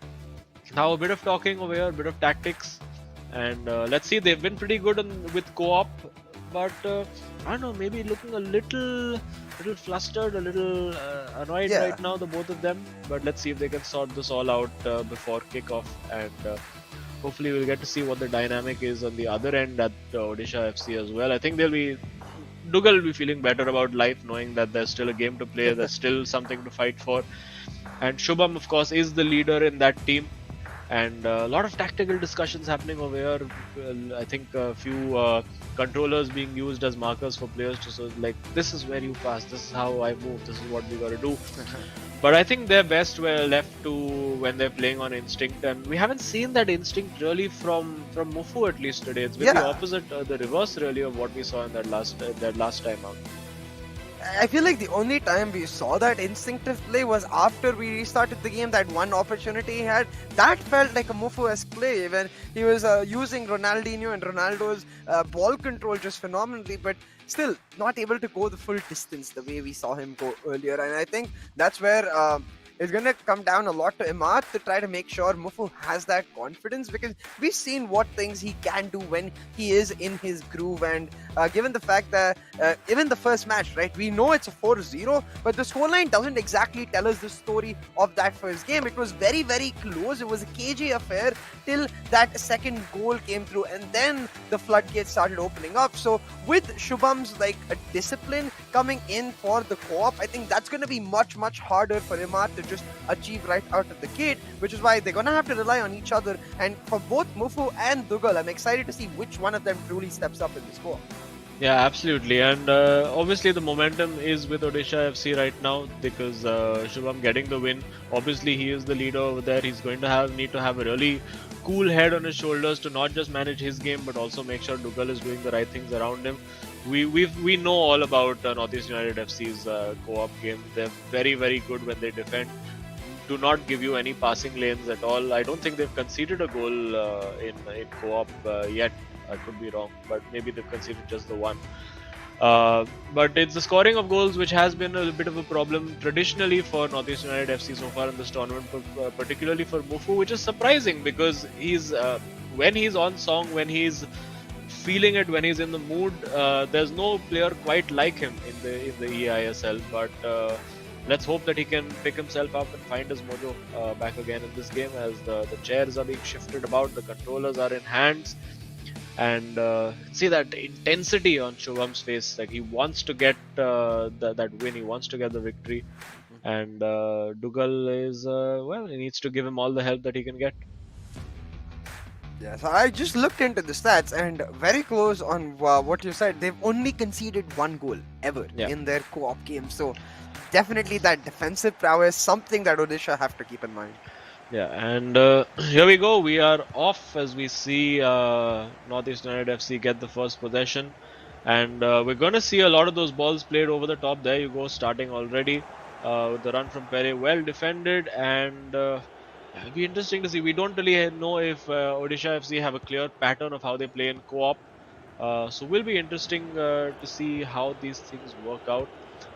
[SPEAKER 2] now a bit of talking over here, a bit of tactics. And let's see, they've been pretty good with co-op. But I don't know, maybe looking a little flustered, a little annoyed right now, the both of them. But let's see if they can sort this all out before kickoff, and hopefully we'll get to see what the dynamic is on the other end at Odisha FC as well. I think Dugal will be feeling better about life, knowing that there's still a game to play, there's still something to fight for. And Shubham, of course, is the leader in that team. And a lot of tactical discussions happening over here. I think a few controllers being used as markers for players to say, like, this is where you pass, this is how I move, this is what we got to do. But I think their best were left to when they're playing on instinct, and we haven't seen that instinct really from Mufu, at least today. It's been the opposite, the reverse really of what we saw in that last time out.
[SPEAKER 1] I feel like the only time we saw that instinctive play was after we restarted the game. That one opportunity he had, that felt like a Mufu-esque play when he was using Ronaldinho and Ronaldo's ball control just phenomenally, but still not able to go the full distance the way we saw him go earlier. And I think that's where is going to come down a lot to Imad to try to make sure Mufu has that confidence, because we've seen what things he can do when he is in his groove. And given the fact that even the first match, right, we know it's a 4-0, but the scoreline doesn't exactly tell us the story of that first game. It was very, very close. It was a cagey affair till that second goal came through, and then the floodgates started opening up. So with Shubham's like a discipline coming in for the co-op, I think that's going to be much, much harder for Imad to just achieve right out of the gate, which is why they're going to have to rely on each other. And for both Mufu and Dugal, I'm excited to see which one of them truly steps up in this co-op.
[SPEAKER 2] Yeah, absolutely. And obviously the momentum is with Odisha FC right now, because Shubham getting the win. Obviously he is the leader over there. He's going to need to have a really cool head on his shoulders to not just manage his game, but also make sure Dugal is doing the right things around him. We know all about Northeast United FC's co-op game. They're very, very good when they defend. Do not give you any passing lanes at all. I don't think they've conceded a goal in co-op yet. I could be wrong, but maybe they've conceded just the one. But it's the scoring of goals which has been a bit of a problem traditionally for Northeast United FC so far in this tournament, particularly for Mufu, which is surprising because he's when he's on song, when he's feeling it, when he's in the mood, there's no player quite like him in the eISL. But let's hope that he can pick himself up and find his mojo back again in this game, as the chairs are being shifted about, the controllers are in hands. And see that intensity on Shubham's face, like he wants to get that win, he wants to get the victory. And Dugal is, well, he needs to give him all the help that he can get.
[SPEAKER 1] Yeah, so I just looked into the stats, and very close on what you said. They've only conceded one goal ever in their co-op game. So definitely that defensive prowess, something that Odisha have to keep in mind.
[SPEAKER 2] Yeah, and here we go. We are off as we see Northeast United FC get the first possession. And we're going to see a lot of those balls played over the top. There you go, starting already with the run from Pere. Well defended, and it'll be interesting to see. We don't really know if Odisha FC have a clear pattern of how they play in co-op. So will be interesting to see how these things work out.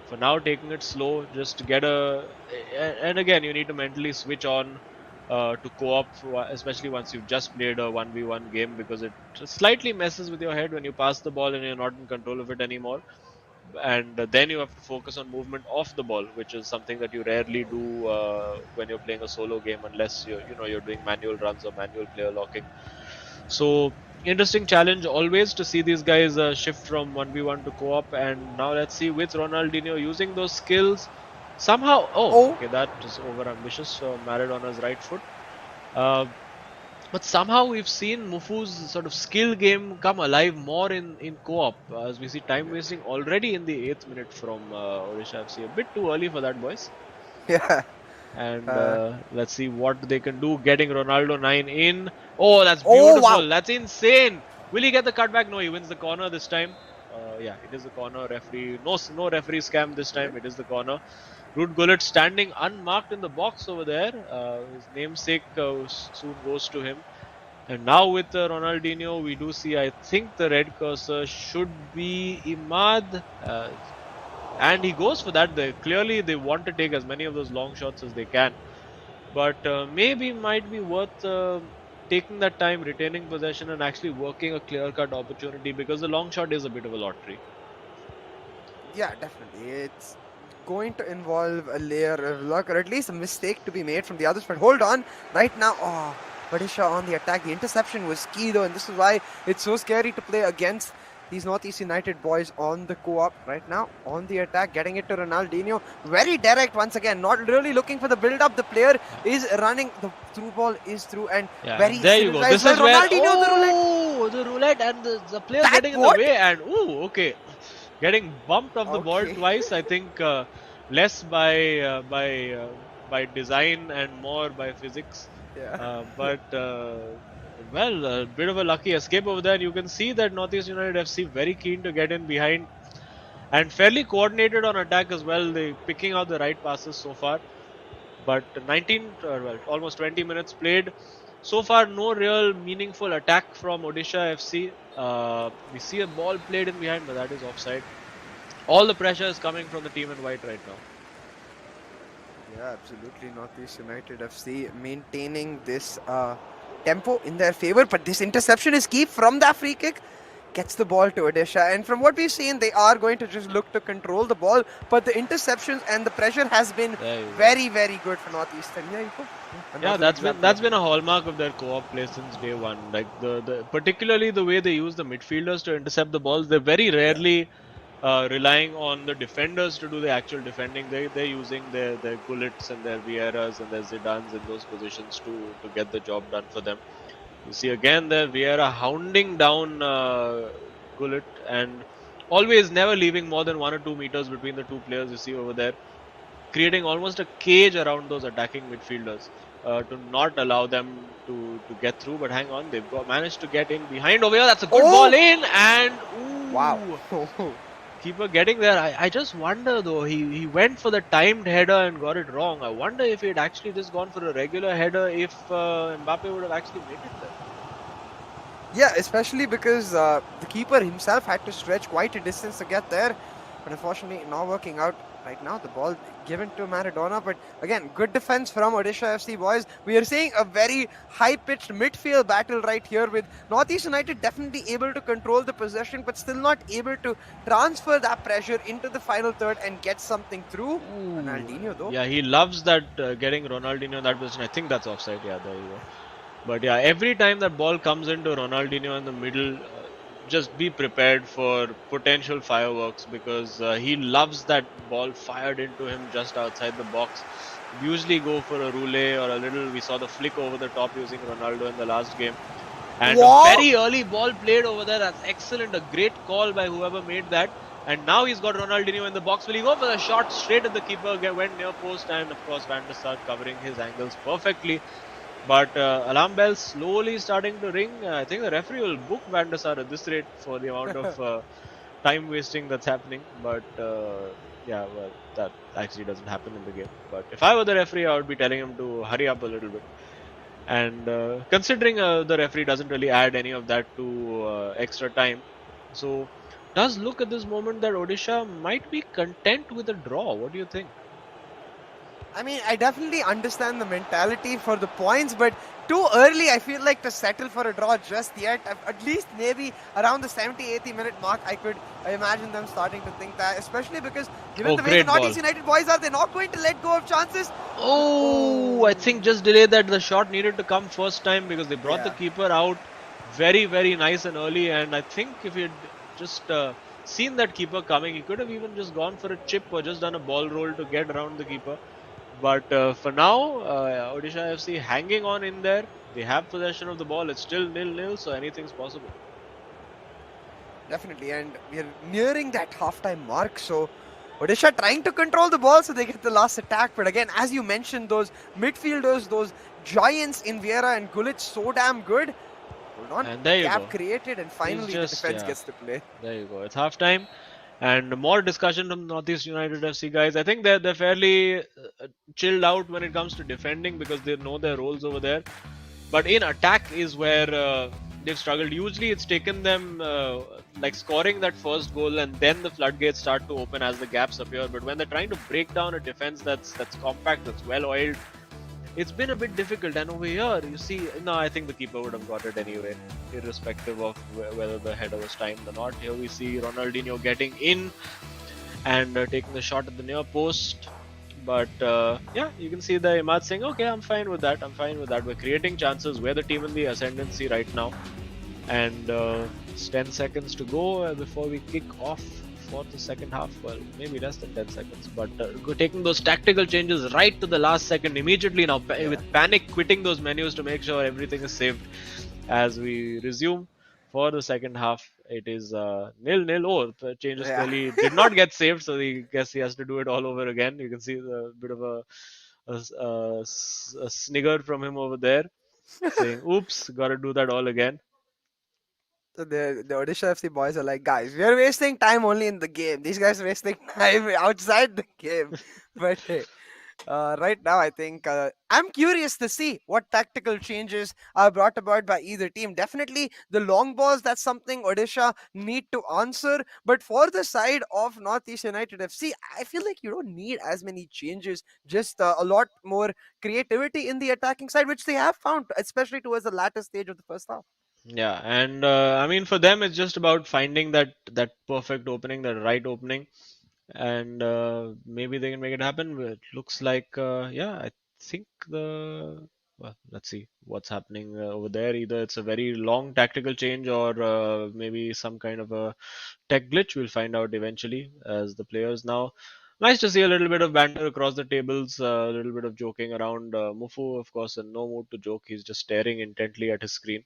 [SPEAKER 2] For now, taking it slow, just to get and again, you need to mentally switch on to co-op, especially once you've just played a 1v1 game, because it slightly messes with your head when you pass the ball and you're not in control of it anymore. And then you have to focus on movement off the ball, which is something that you rarely do when you're playing a solo game, unless you're doing manual runs or manual player locking. So interesting challenge always to see these guys shift from 1v1 to co-op. And now let's see with Ronaldinho using those skills. Somehow, okay, that is over ambitious. Maradona's right foot. But somehow we've seen Mufu's sort of skill game come alive more in co-op, as we see time wasting already in the 8th minute from Odisha FC. A bit too early for that, boys.
[SPEAKER 1] Yeah.
[SPEAKER 2] And let's see what they can do. Getting Ronaldo 9 in. Oh, that's beautiful.
[SPEAKER 1] Wow.
[SPEAKER 2] That's insane. Will he get the cutback? No, he wins the corner this time. Yeah, it is the corner. Referee, no referee scam this time. It is the corner. Ruud Gullit standing unmarked in the box over there. His namesake soon goes to him. And now with Ronaldinho, we do see, I think the red cursor should be Imad. And he goes for that. Clearly, they want to take as many of those long shots as they can. But maybe might be worth taking that time, retaining possession, and actually working a clear-cut opportunity, because the long shot is a bit of a lottery.
[SPEAKER 1] Yeah, definitely. It's going to involve a layer of luck, or at least a mistake to be made from the others. But hold on, right now, Odisha on the attack. The interception was key though, and this is why it's so scary to play against these Northeast United boys on the co-op right now. On the attack, getting it to Ronaldinho. Very direct once again, not really looking for the build-up. The player is running, the through ball is through, and very
[SPEAKER 2] there you go. This is where, the roulette, and the player getting in the way, and okay. Getting bumped off the ball twice, I think less by design and more by physics.
[SPEAKER 1] Yeah.
[SPEAKER 2] Well, a bit of a lucky escape over there. You can see that Northeast United FC very keen to get in behind and fairly coordinated on attack as well. They picking out the right passes so far. But almost 20 minutes played. So far, no real meaningful attack from Odisha FC. We see a ball played in behind, but that is offside. All the pressure is coming from the team in white right now.
[SPEAKER 1] Yeah, absolutely. Northeast United FC maintaining this tempo in their favor, but this interception is key from that free kick. Gets the ball to Odisha, and from what we've seen, they are going to just look to control the ball, but the interceptions and the pressure has been
[SPEAKER 2] There you go.
[SPEAKER 1] very, very good for Northeastern. Yeah, you go.
[SPEAKER 2] Yeah,
[SPEAKER 1] Another
[SPEAKER 2] that's
[SPEAKER 1] example.
[SPEAKER 2] been a hallmark of their co-op play since day one. Like the particularly the way they use the midfielders to intercept the balls. They're very rarely relying on the defenders to do the actual defending. They're using their Gullits and their Vieiras and their Zidans in those positions to get the job done for them. You see again there Vieira hounding down Gullit and always never leaving more than 1 or 2 meters between the two players. You see over there, creating almost a cage around those attacking midfielders to not allow them to get through. But hang on, they've managed to get in behind over here. That's a good ball in, and ooh,
[SPEAKER 1] Wow.
[SPEAKER 2] keeper getting there. I just wonder though, he went for the timed header and got it wrong. I wonder if he had actually just gone for a regular header, if Mbappe would have actually made it there.
[SPEAKER 1] Yeah, especially because the keeper himself had to stretch quite a distance to get there. But unfortunately, not working out right now. The ball given to Maradona. But again, good defense from Odisha FC boys. We are seeing a very high-pitched midfield battle right here with Northeast United definitely able to control the possession, but still not able to transfer that pressure into the final third and get something through. Ronaldinho, though.
[SPEAKER 2] Yeah, he loves that getting Ronaldinho in that position. I think that's offside. Yeah, there you go. But yeah, every time that ball comes into Ronaldinho in the middle, just be prepared for potential fireworks because he loves that ball fired into him just outside the box. Usually go for a roulette or a little. We saw the flick over the top using Ronaldo in the last game. And
[SPEAKER 1] Wow.
[SPEAKER 2] a very early ball played over there. That's excellent. A great call by whoever made that. And now he's got Ronaldinho in the box. Will he go for the shot straight at the keeper? Went near post, and of course Van der Sar covering his angles perfectly. But alarm bells slowly starting to ring. I think the referee will book Van der Sar at this rate for the amount of time wasting that's happening. But yeah, well, that actually doesn't happen in the game. But if I were the referee, I would be telling him to hurry up a little bit. And considering the referee doesn't really add any of that to extra time, so does look at this moment that Odisha might be content with a draw. What do you think?
[SPEAKER 1] I mean, I definitely understand the mentality for the points, but too early, I feel like, to settle for a draw just yet. At least maybe around the 70, 80 minute mark, I imagine them starting to think that, especially because given the way the Northeast United boys are, they're not going to let go of chances.
[SPEAKER 2] Oh, I think just delayed that. The shot needed to come first time because they brought the keeper out very, very nice and early. And I think if he had just seen that keeper coming, he could have even just gone for a chip or just done a ball roll to get around the keeper. But for now, Odisha FC hanging on in there. They have possession of the ball. It's still 0-0, so anything's possible.
[SPEAKER 1] Definitely, and we're nearing that halftime mark, so Odisha trying to control the ball so they get the last attack. But again, as you mentioned, those midfielders, those giants in Vieira and Gullit, so damn good. Hold on,
[SPEAKER 2] and there you
[SPEAKER 1] gap
[SPEAKER 2] go.
[SPEAKER 1] created, and finally the defense gets to play.
[SPEAKER 2] There you go. It's halftime. And more discussion from Northeast United FC guys. I think they're fairly chilled out when it comes to defending because they know their roles over there. But in attack is where they've struggled. Usually it's taken them like scoring that first goal and then the floodgates start to open as the gaps appear. But when they're trying to break down a defense that's compact, that's well oiled, it's been a bit difficult. And over here, you see, no, I think the keeper would have got it anyway, irrespective of whether the header was timed or not. Here we see Ronaldinho getting in and taking the shot at the near post. But yeah, you can see the Imad saying, okay, I'm fine with that. I'm fine with that. We're creating chances. We're the team in the ascendancy right now. And it's 10 seconds to go before we kick off for the second half. Well, maybe less than 10 seconds. But taking those tactical changes right to the last second immediately now with panic quitting those menus to make sure everything is saved as we resume for the second half. It is 0-0. Oh, the changes clearly did not get saved, so I guess he has to do it all over again. You can see the bit of a snigger from him over there, saying, "Oops, got to do that all again."
[SPEAKER 1] So the Odisha FC boys are like, guys, we are wasting time only in the game. These guys are wasting time outside the game. But hey, Right now, I think I'm curious to see what tactical changes are brought about by either team. Definitely, the long balls, that's something Odisha need to answer. But for the side of Northeast United FC, I feel like you don't need as many changes, just a lot more creativity in the attacking side, which they have found, especially towards the latter stage of the first half.
[SPEAKER 2] Yeah, and I mean for them it's just about finding that perfect opening, that right opening, and maybe they can make it happen. But it looks like yeah, I think the well, let's see what's happening over there. Either it's a very long tactical change or maybe some kind of a tech glitch. We'll find out eventually as the players now. Nice to see a little bit of banter across the tables, a little bit of joking around. Mufu, of course, in no mood to joke. He's just staring intently at his screen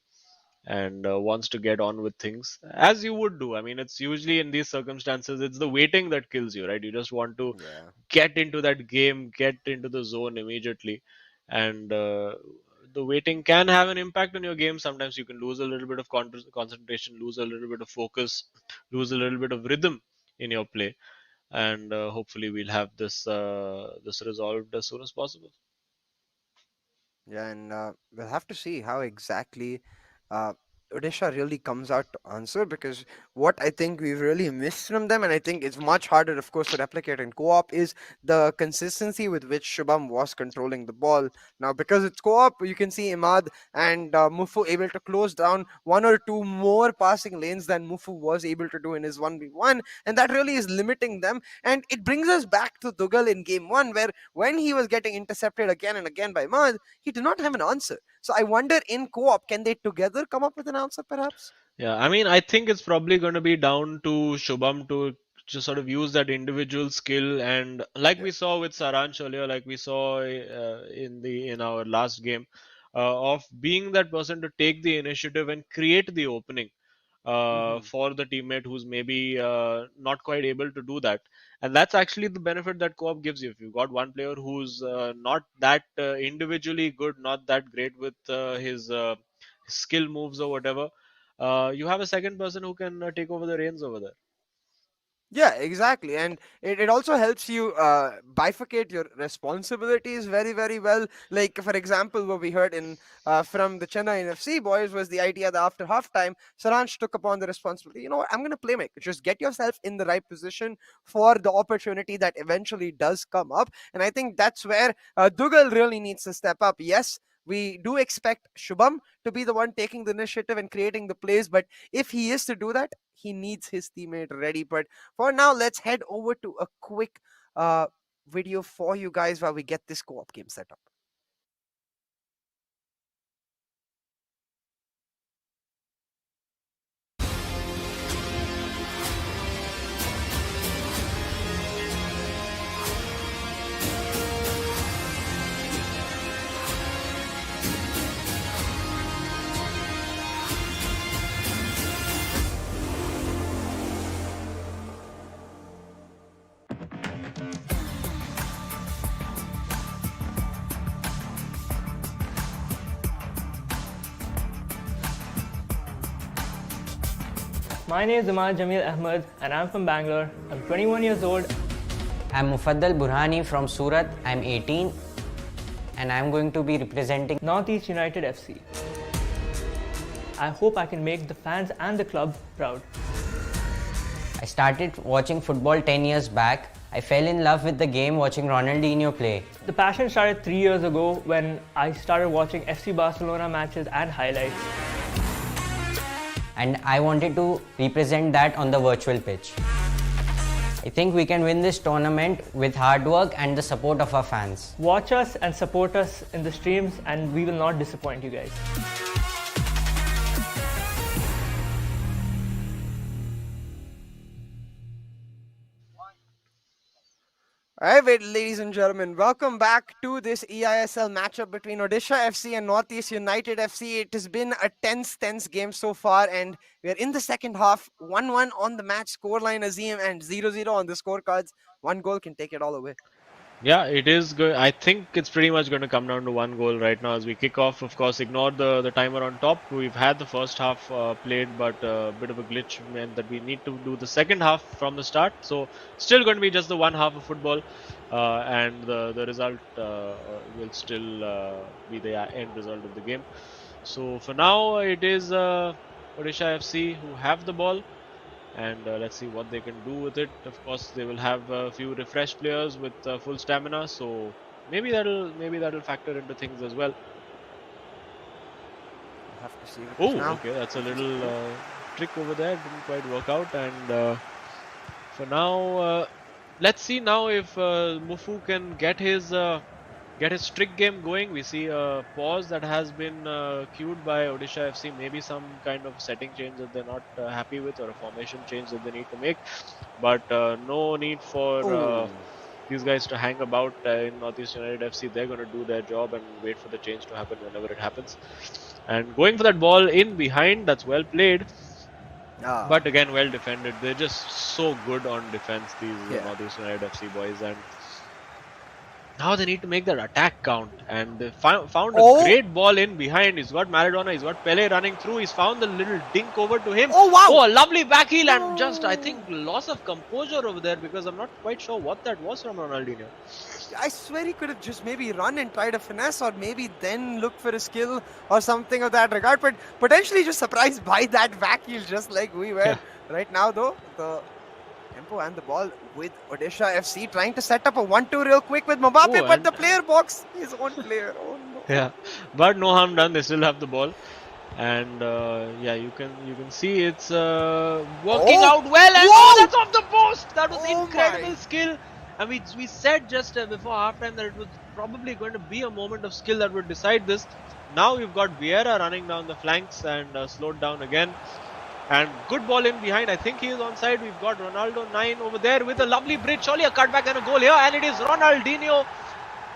[SPEAKER 2] and wants to get on with things as you would do. I mean, it's usually in these circumstances, it's the waiting that kills you, right? You just want to
[SPEAKER 1] Yeah.
[SPEAKER 2] get into that game, get into the zone immediately, and the waiting can have an impact on your game. Sometimes you can lose a little bit of concentration, lose a little bit of focus, lose a little bit of rhythm in your play, and hopefully we'll have this resolved as soon as possible.
[SPEAKER 1] Yeah, and we'll have to see how exactly uh, Odisha really comes out to answer, because what I think we've really missed from them, and I think it's much harder, of course, to replicate in co-op, is the consistency with which Shubham was controlling the ball. Now, because it's co-op, you can see Imad and Mufu able to close down one or two more passing lanes than Mufu was able to do in his 1v1, and that really is limiting them. And it brings us back to Dugal in game one, where when he was getting intercepted again and again by Imad, he did not have an answer. So I wonder in co-op, can they together come up with an answer perhaps?
[SPEAKER 2] Yeah, I mean, I think it's probably going to be down to Shubham to just sort of use that individual skill, and like
[SPEAKER 1] Yeah.
[SPEAKER 2] we saw with Saransh earlier, like we saw in our last game, of being that person to take the initiative and create the opening
[SPEAKER 1] Hmm.
[SPEAKER 2] for the teammate who's maybe not quite able to do that. And that's actually the benefit that co-op gives you. If you've got one player who's not that individually good, not that great with his skill moves or whatever, you have a second person who can take over the reins over there.
[SPEAKER 1] Yeah, exactly. And it also helps you bifurcate your responsibilities very, very well. Like, for example, what we heard in from the Chennai NFC boys was the idea that after halftime, Saransh took upon the responsibility. You know what? I'm going to play make. Just get yourself in the right position for the opportunity that eventually does come up. And I think that's where Dugal really needs to step up. Yes, we do expect Shubham to be the one taking the initiative and creating the plays, but if he is to do that, he needs his teammate ready. But for now, let's head over to a quick uh, video for you guys while we get this co-op game set up.
[SPEAKER 3] My name is Amal Jamil Ahmed and I'm from Bangalore. I'm 21 years old.
[SPEAKER 4] I'm Mufaddal Burhani from Surat. I'm 18 and I'm going to be representing
[SPEAKER 3] Northeast United FC. I hope I can make the fans and the club proud.
[SPEAKER 4] I started watching football 10 years back. I fell in love with the game watching Ronaldinho play.
[SPEAKER 3] The passion started 3 years ago when I started watching FC Barcelona matches and highlights.
[SPEAKER 4] And I wanted to represent that on the virtual pitch. I think we can win this tournament with hard work and the support of our fans.
[SPEAKER 3] Watch us and support us in the streams and we will not disappoint you guys.
[SPEAKER 1] All right, wait, ladies and gentlemen, welcome back to this eISL matchup between Odisha FC and Northeast United FC. It has been a tense game so far, and we're in the second half. 1-1 on the match scoreline, Azim, and 0-0 on the scorecards. One goal can take it all away.
[SPEAKER 2] Yeah, it is good. I think it's pretty much going to come down to one goal right now as we kick off. Of course, ignore the timer on top. We've had the first half played, but a bit of a glitch meant that we need to do the second half from the start. So, still going to be just the one half of football, and the result will still be the end result of the game. So, for now, it is Odisha FC who have the ball, and let's see what they can do with it. Of course, they will have a few refreshed players with full stamina, so maybe that'll factor into things as well.
[SPEAKER 1] We'll have to see with this
[SPEAKER 2] Oh,
[SPEAKER 1] now.
[SPEAKER 2] okay, that's a little trick over there. Didn't quite work out, and for now, let's see now if Mufu can get his strict game going. We see a pause that has been queued by Odisha FC. Maybe some kind of setting change that they're not happy with, or a formation change that they need to make. But no need for
[SPEAKER 1] Oh,
[SPEAKER 2] these guys to hang about in Northeast United FC. They're going to do their job and wait for the change to happen whenever it happens. And going for that ball in behind, that's well played.
[SPEAKER 1] ah,
[SPEAKER 2] But again, well defended. They're just so good on defense, these
[SPEAKER 1] yeah.
[SPEAKER 2] Northeast United FC boys. And now they need to make that attack count, and they found a
[SPEAKER 1] Oh.
[SPEAKER 2] great ball in behind. He's got Maradona, he's got Pele running through. He's found the little dink over to him.
[SPEAKER 1] Oh, wow.
[SPEAKER 2] Oh, a lovely back heel, and just I think loss of composure over there because I'm not quite sure what that was from Ronaldinho.
[SPEAKER 1] I swear he could have just maybe run and tried a finesse, or maybe then look for a skill or something of that regard. But potentially just surprised by that back heel, just like we were.
[SPEAKER 2] Yeah.
[SPEAKER 1] Right now, though, the tempo and the ball with Odisha FC trying to set up a 1-2 real quick with Mbappe,
[SPEAKER 2] Oh,
[SPEAKER 1] but
[SPEAKER 2] and
[SPEAKER 1] the player box his own player. Oh no.
[SPEAKER 2] yeah, but no harm done. They still have the ball, and yeah, you can see it's working
[SPEAKER 1] Oh,
[SPEAKER 2] out well. And
[SPEAKER 1] whoa!
[SPEAKER 2] oh, that's off the post. That was
[SPEAKER 1] Oh
[SPEAKER 2] incredible
[SPEAKER 1] my.
[SPEAKER 2] skill. And we said just before halftime that it was probably going to be a moment of skill that would decide this. Now you've got Vieira running down the flanks and slowed down again. And good ball in behind. I think he is onside. We've got Ronaldo 9 over there with a lovely bridge. Surely a cutback and a goal here. And it is Ronaldinho.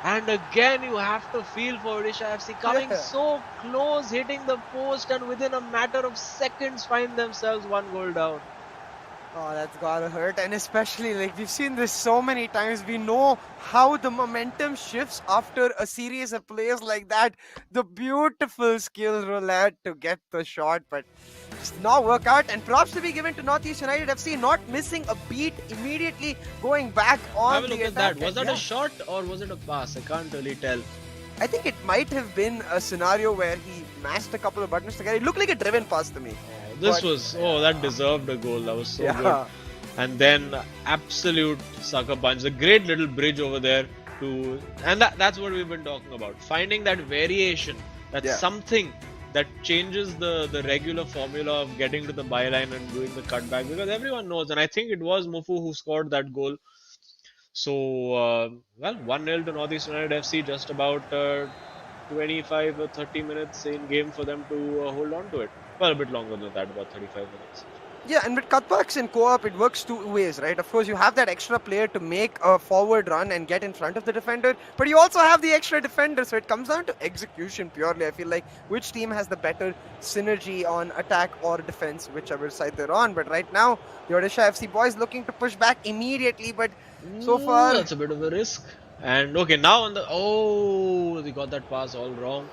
[SPEAKER 2] And again, you have to feel for Odisha FC coming so close, hitting the post, and within a matter of seconds find themselves one goal down.
[SPEAKER 1] Oh, that's gotta hurt, and especially like we've seen this so many times. We know how the momentum shifts after a series of plays like that. The beautiful skill roulette to get the shot, but it's not work out. And props to be given to Northeast United FC, not missing a beat immediately, going back on
[SPEAKER 2] Have a
[SPEAKER 1] the
[SPEAKER 2] look at
[SPEAKER 1] attack.
[SPEAKER 2] that. Was that
[SPEAKER 1] Yeah.
[SPEAKER 2] a shot or was it a pass? I can't really tell.
[SPEAKER 1] I think it might have been a scenario where he mashed a couple of buttons together. It looked like a driven pass to me.
[SPEAKER 2] This
[SPEAKER 1] But-
[SPEAKER 2] was, that deserved a goal. That was so
[SPEAKER 1] Yeah.
[SPEAKER 2] good. And then absolute sucker punch. A great little bridge over there and that's what we've been talking about. Finding that variation, that's
[SPEAKER 1] Yeah.
[SPEAKER 2] something that changes the regular formula of getting to the byline and doing the cutback, because everyone knows, and I think it was Mufu who scored that goal. So, 1-0 to Northeast United FC, just about 25 or 30 minutes in game for them to hold on to it. Well, a bit longer than that, about 35 minutes.
[SPEAKER 1] Yeah, and with cutbacks in co-op, it works two ways, right? Of course, you have that extra player to make a forward run and get in front of the defender, but you also have the extra defender, so it comes down to execution purely. I feel like which team has the better synergy on attack or defense, whichever side they're on. But right now, the Odisha FC boys looking to push back immediately, but so far...
[SPEAKER 2] That's a bit of a risk. And okay, now they got that pass all wrong.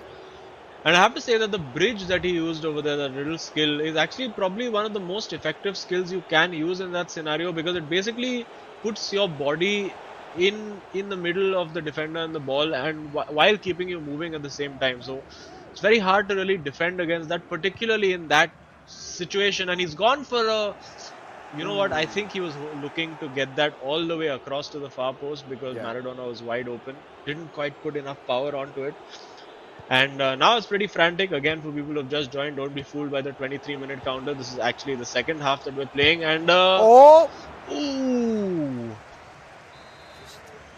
[SPEAKER 2] And I have to say that the bridge that he used over there, that little skill, is actually probably one of the most effective skills you can use in that scenario, because it basically puts your body in the middle of the defender and the ball, and while keeping you moving at the same time. So it's very hard to really defend against that, particularly in that situation. And he's gone for a... You know what? I think he was looking to get that all the way across to the far post, because Maradona was wide open. Didn't quite put enough power onto it. And now it's pretty frantic. Again, for people who have just joined, don't be fooled by the 23-minute counter. This is actually the second half that we're playing. And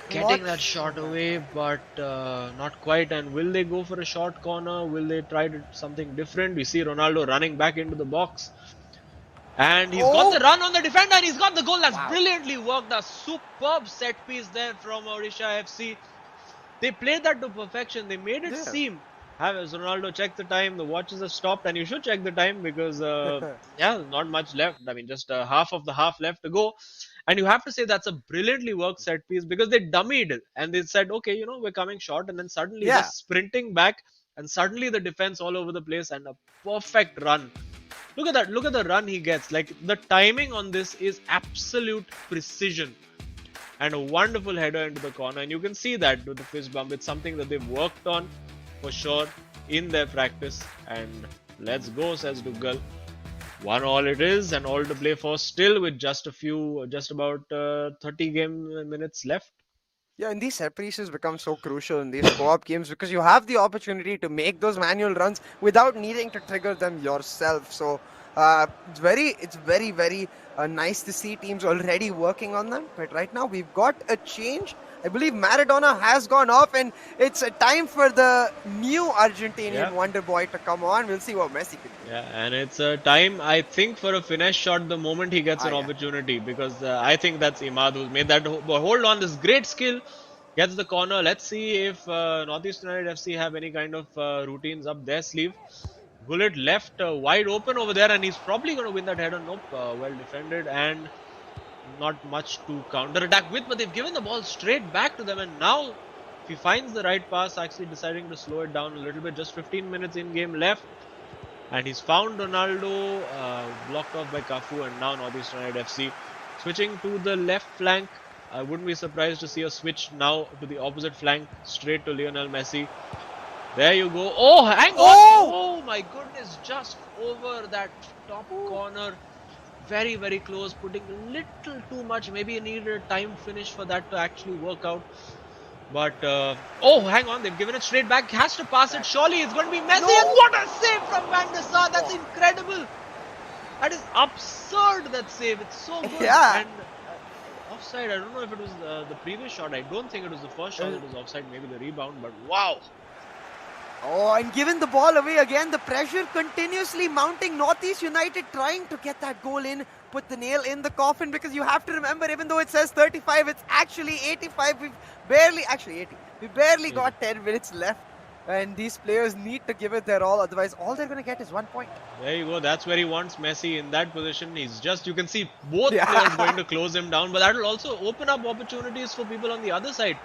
[SPEAKER 2] getting that shot away, but not quite. And will they go for a short corner? Will they try something different? We see Ronaldo running back into the box. And he's got the run on the defender, and he's got the goal. That's brilliantly worked. A superb set piece there from Odisha FC. They played that to perfection. They made it seem. As Ronaldo checked the time, the watches have stopped, and you should check the time because, not much left. I mean, just half of the half left to go. And you have to say that's a brilliantly worked set piece because they dummied it and they said, okay, you know, we're coming short, and then suddenly
[SPEAKER 1] Yeah.
[SPEAKER 2] just sprinting back, and suddenly the defense all over the place and a perfect run. Look at that. Look at the run he gets. Like, the timing on this is absolute precision. And a wonderful header into the corner. And you can see that with the fist bump. It's something that they've worked on for sure in their practice. And let's go, says Duggal. 1-1 it is, and all to play for still with just about 30 game minutes left.
[SPEAKER 1] Yeah, and these set pieces become so crucial in these co-op games because you have the opportunity to make those manual runs without needing to trigger them yourself. So it's very nice to see teams already working on them. But right now we've got a change. I believe Maradona has gone off, and it's a time for the new Argentinian wonder boy to come on. We'll see what Messi can do.
[SPEAKER 2] Yeah, and it's a time, I think, for a finesse shot the moment he gets an opportunity, because I think that's Imad who's made that. Hold on, this great skill, gets the corner. Let's see if Northeast United FC have any kind of routines up their sleeve. Gullit left wide open over there, and he's probably going to win that header. Nope, well defended, and not much to counter attack with, but they've given the ball straight back to them, and now if he finds the right pass, actually deciding to slow it down a little bit. Just 15 minutes in game left, and he's found Ronaldo, blocked off by Cafu, and now Northeast United FC switching to the left flank. I wouldn't be surprised to see a switch now to the opposite flank, straight to Lionel Messi. There you go. Oh, hang on. Oh my goodness, just over that top corner. Very close, putting a little too much. Maybe you needed a time finish for that to actually work out. But, oh, hang on. They've given it straight back. Has to pass it. Surely it's going to be Messi. And what a save from Van der Sar. That's incredible. That is absurd, that save. It's so good.
[SPEAKER 1] Yeah.
[SPEAKER 2] And offside, I don't know if it was the previous shot. I don't think it was the first shot that was offside. Maybe the rebound. But wow.
[SPEAKER 1] Oh, and giving the ball away again, the pressure continuously mounting. Northeast United trying to get that goal in, put the nail in the coffin, because you have to remember, even though it says 35, it's actually 85. We've barely, actually 80. We barely got 10 minutes left, and these players need to give it their all, otherwise all they're going to get is 1 point.
[SPEAKER 2] There you go. That's where he wants Messi in that position. He's just, you can see both players going to close him down, but that will also open up opportunities for people on the other side.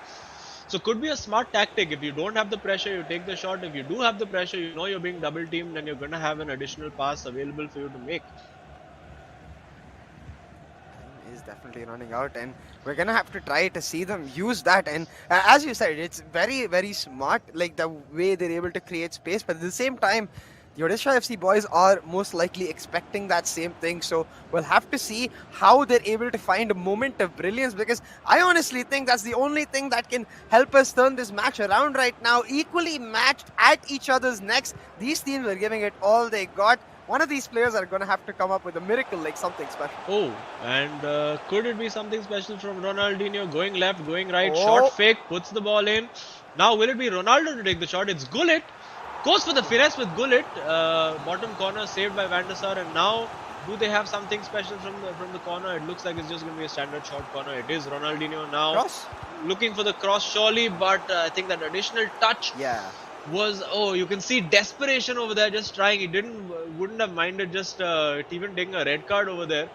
[SPEAKER 2] So could be a smart tactic. If you don't have the pressure, you take the shot. If you do have the pressure, you know you're being double teamed, and you're going to have an additional pass available for you to make.
[SPEAKER 1] Time is definitely running out, and we're going to have to try to see them use that. And as you said, it's very smart, like the way they're able to create space. But at the same time, the Odisha FC boys are most likely expecting that same thing, so we'll have to see how they're able to find a moment of brilliance, because I honestly think that's the only thing that can help us turn this match around right now. Equally matched at each other's necks. These teams are giving it all they got. One of these players are going to have to come up with a miracle, like something special.
[SPEAKER 2] Oh, and could it be something special from Ronaldinho? Going left, going right, shot fake, puts the ball in. Now will it be Ronaldo to take the shot? It's Gullit. Goes for the finesse with Gullit, bottom corner saved by Van der Sar, and now do they have something special from the corner? It looks like it's just going to be a standard short corner. It is Ronaldinho now looking for the cross surely, but I think that additional touch was, you can see desperation over there, just trying. He wouldn't have minded just even taking a red card over there.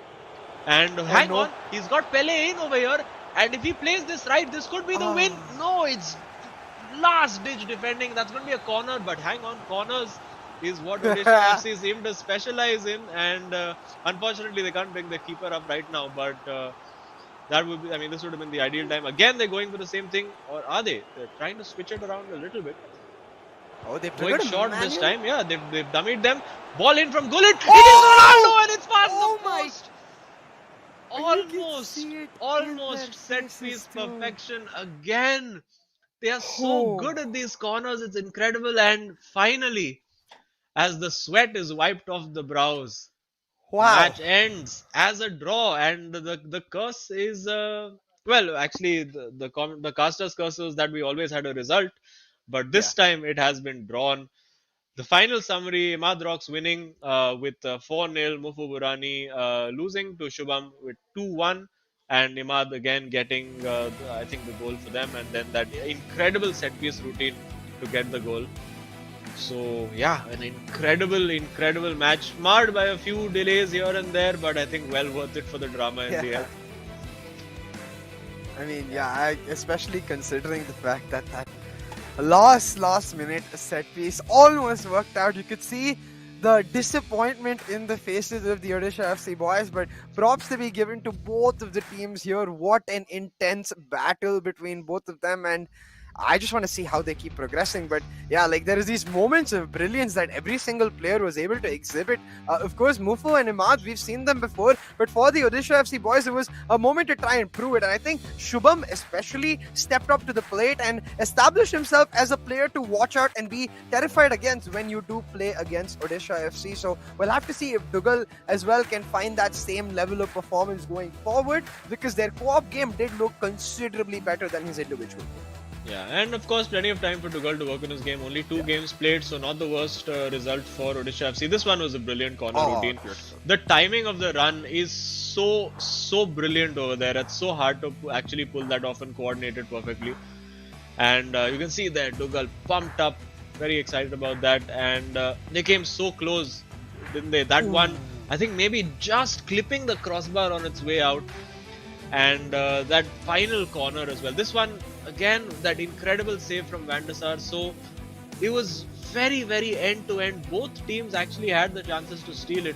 [SPEAKER 2] And hang on, he's got Pele in over here, and if he plays this right, this could be the win. No, it's last ditch defending. That's going to be a corner, but hang on, corners is what Odisha FC seem to specialize in, and unfortunately they can't bring the keeper up right now, but that would be, I mean, this would have been the ideal time. Again, they're going for the same thing, or are they? They're trying to switch it around a little bit.
[SPEAKER 1] Oh, they've
[SPEAKER 2] going short this time. Yeah, they've dummied them. Ball in from Gullit. It is Ronaldo, and it's past the post. Almost set piece perfection again. They are so good at these corners, it's incredible. And finally, as the sweat is wiped off the brows, match ends as a draw. And the curse is, well, actually, the caster's curse was that we always had a result, but this time it has been drawn. The final summary: Imad Rocks winning with 4-0, Mufu Burani losing to Shubham with 2-1. And Imad again getting, I think, the goal for them, and then that incredible set-piece routine to get the goal. So, yeah, an incredible match, marred by a few delays here and there, but I think well worth it for the drama in the end.
[SPEAKER 1] I mean, especially considering the fact that last minute set piece almost worked out. You could see the disappointment in the faces of the Odisha FC boys, but props to be given to both of the teams here. What an intense battle between both of them, and I just want to see how they keep progressing. But yeah, like there is these moments of brilliance that every single player was able to exhibit. Of course, Mufo and Imad, we've seen them before, but for the Odisha FC boys, it was a moment to try and prove it. And I think Shubham especially stepped up to the plate and established himself as a player to watch out and be terrified against when you do play against Odisha FC. So we'll have to see if Dougal as well can find that same level of performance going forward, because their co-op game did look considerably better than his individual game.
[SPEAKER 2] Yeah, and of course, plenty of time for Dougal to work on his game. Only 2 games played, so not the worst result for Odisha FC. This one was a brilliant corner routine. The timing of the run is so brilliant over there. It's so hard to actually pull that off and coordinate it perfectly. And you can see there, Dougal pumped up, very excited about that. And they came so close, didn't they? That one, I think maybe just clipping the crossbar on its way out. And that final corner as well. This one, again, that incredible save from Van der Sar. So it was very end to end. Both teams actually had the chances to steal it.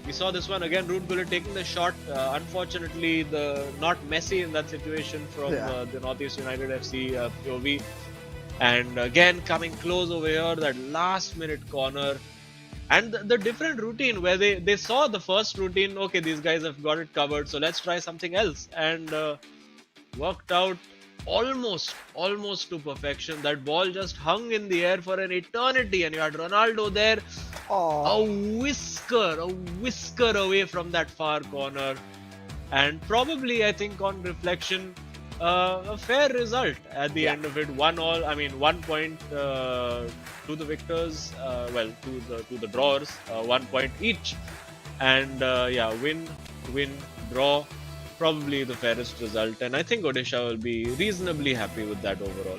[SPEAKER 2] We saw this one again, Ruud Gullit taking the shot. Unfortunately, not Messi in that situation from the Northeast United FC POV. And again, coming close over here, that last minute corner. And the different routine where they saw the first routine, okay, these guys have got it covered, so let's try something else. And worked out almost to perfection. That ball just hung in the air for an eternity, and you had Ronaldo there, a whisker away from that far corner. And probably, I think on reflection, a fair result at the end of it. 1-1. I mean, 1 point to the victors. To the drawers. 1 point each. And win, draw. Probably the fairest result. And I think Odisha will be reasonably happy with that overall.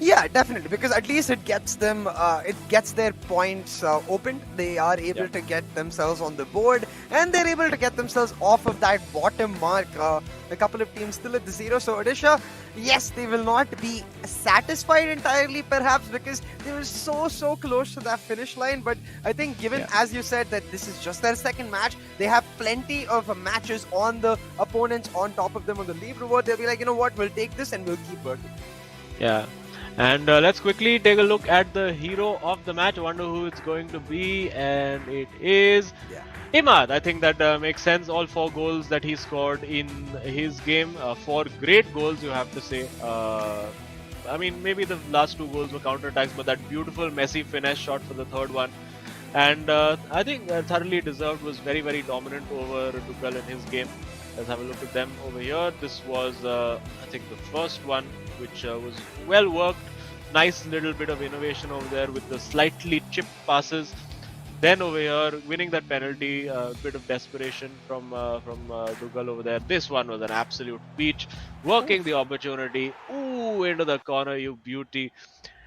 [SPEAKER 1] Yeah, definitely, because at least it gets them, it gets their points opened. They are able to get themselves on the board, and they're able to get themselves off of that bottom mark. A couple of teams still at the 0. So Odisha, yes, they will not be satisfied entirely, perhaps, because they were so close to that finish line. But I think, given, as you said, that this is just their second match, they have plenty of matches on the opponents on top of them on the leaderboard. They'll be like, you know what, we'll take this and we'll keep working.
[SPEAKER 2] Yeah. And let's quickly take a look at the hero of the match. I wonder who it's going to be, and it is Imad. I think that makes sense. All 4 goals that he scored in his game, 4 great goals, you have to say. I mean, maybe the last 2 goals were counter-attacks, but that beautiful Messi finesse shot for the third one. And I think thoroughly deserved, was very dominant over Dougal in his game. Let's have a look at them over here. This was, I think, the first one, which was well worked. Nice little bit of innovation over there with the slightly chipped passes. Then over here, winning that penalty, a bit of desperation from Dougal over there. This one was an absolute peach. Working the opportunity. Ooh, into the corner, you beauty.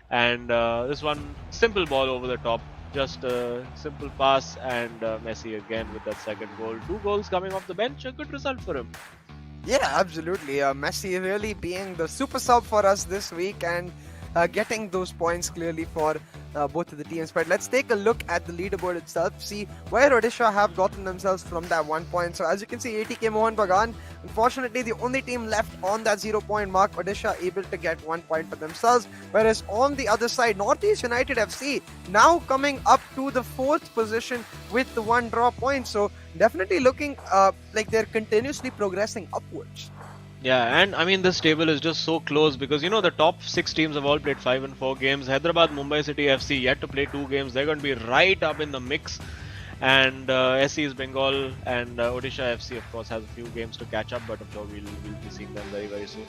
[SPEAKER 2] And this one, simple ball over the top. Just a simple pass, and Messi again with that second goal. 2 goals coming off the bench, a good result for him.
[SPEAKER 1] Yeah, absolutely. Messi really being the super sub for us this week, and getting those points clearly for both of the teams. But let's take a look at the leaderboard itself, see where Odisha have gotten themselves from that 1 point. So as you can see, ATK Mohan Bagan, unfortunately the only team left on that 0 point mark. Odisha able to get 1 point for themselves, whereas on the other side, Northeast United FC now coming up to the 4th position with the 1 draw point. So definitely looking like they're continuously progressing upwards.
[SPEAKER 2] Yeah, and I mean, this table is just so close because, you know, the top 6 teams have all played 5 and 4 games. Hyderabad, Mumbai City FC yet to play 2 games. They're going to be right up in the mix. And SC is Bengal, and Odisha FC, of course, has a few games to catch up, but I'm sure we'll be seeing them very soon.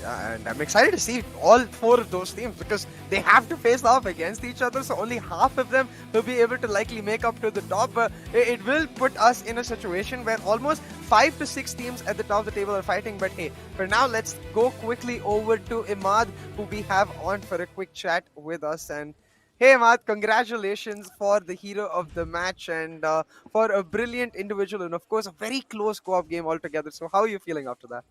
[SPEAKER 1] Yeah, and I'm excited to see all 4 of those teams, because they have to face off against each other, so only half of them will be able to likely make up to the top. But it will put us in a situation where almost 5 to 6 teams at the top of the table are fighting. But hey, for now, let's go quickly over to Imad, who we have on for a quick chat with us. And hey Imad, congratulations for the hero of the match, and for a brilliant individual, and of course a very close co-op game altogether. So how are you feeling after that?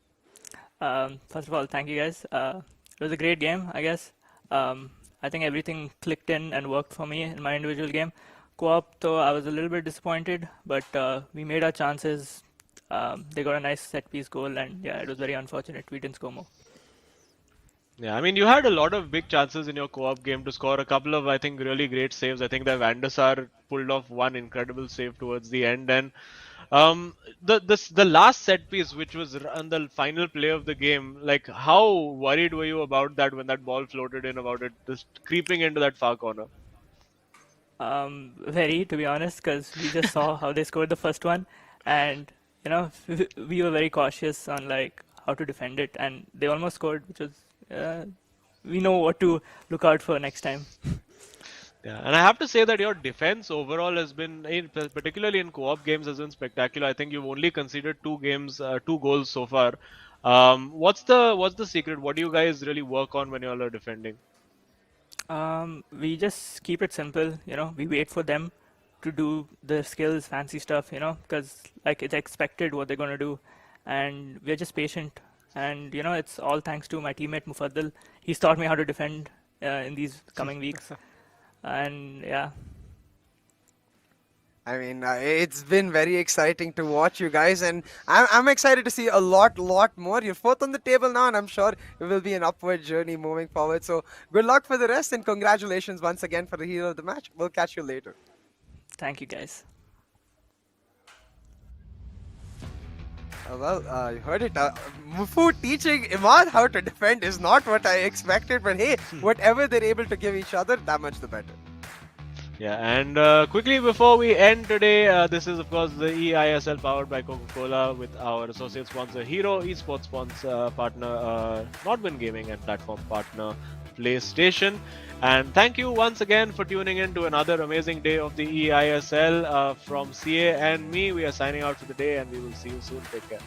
[SPEAKER 3] First of all, thank you guys. It was a great game, I guess. I think everything clicked in and worked for me in my individual game. Co-op, though, I was a little bit disappointed, but we made our chances. They got a nice set piece goal, and yeah, it was very unfortunate we didn't score more.
[SPEAKER 2] Yeah, I mean, you had a lot of big chances in your co-op game to score a couple of, I think, really great saves. I think that Van der Sar pulled off one incredible save towards the end, and the last set piece, which was on the final play of the game, like how worried were you about that when that ball floated in, about it just creeping into that far corner?
[SPEAKER 3] Very, to be honest, because we just saw how they scored the first one, and we were very cautious on like how to defend it, and they almost scored, which was we know what to look out for next time.
[SPEAKER 2] Yeah, and I have to say that your defense overall has been, particularly in co-op games, has been spectacular. I think you've only conceded two goals so far. What's the secret? What do you guys really work on when you all are defending?
[SPEAKER 3] We just keep it simple, we wait for them to do the skills, fancy stuff, because like it's expected what they're going to do, and we're just patient. And it's all thanks to my teammate Mufaddal. He's taught me how to defend in these coming weeks, and yeah.
[SPEAKER 1] I mean, it's been very exciting to watch you guys, and I'm excited to see a lot more. You're fourth on the table now, and I'm sure it will be an upward journey moving forward. So good luck for the rest, and congratulations once again for the hero of the match. We'll catch you later.
[SPEAKER 3] Thank you, guys.
[SPEAKER 1] You heard it. Mufu teaching Imad how to defend is not what I expected, but hey, whatever they're able to give each other, that much the better.
[SPEAKER 2] Yeah, and quickly before we end today, this is of course the eISL powered by Coca-Cola with our associate sponsor Hero, esports sponsor partner Nodwin Gaming, and platform partner PlayStation. And thank you once again for tuning in to another amazing day of the eISL. From CA and me, we are signing out for the day, and we will see you soon. Take care.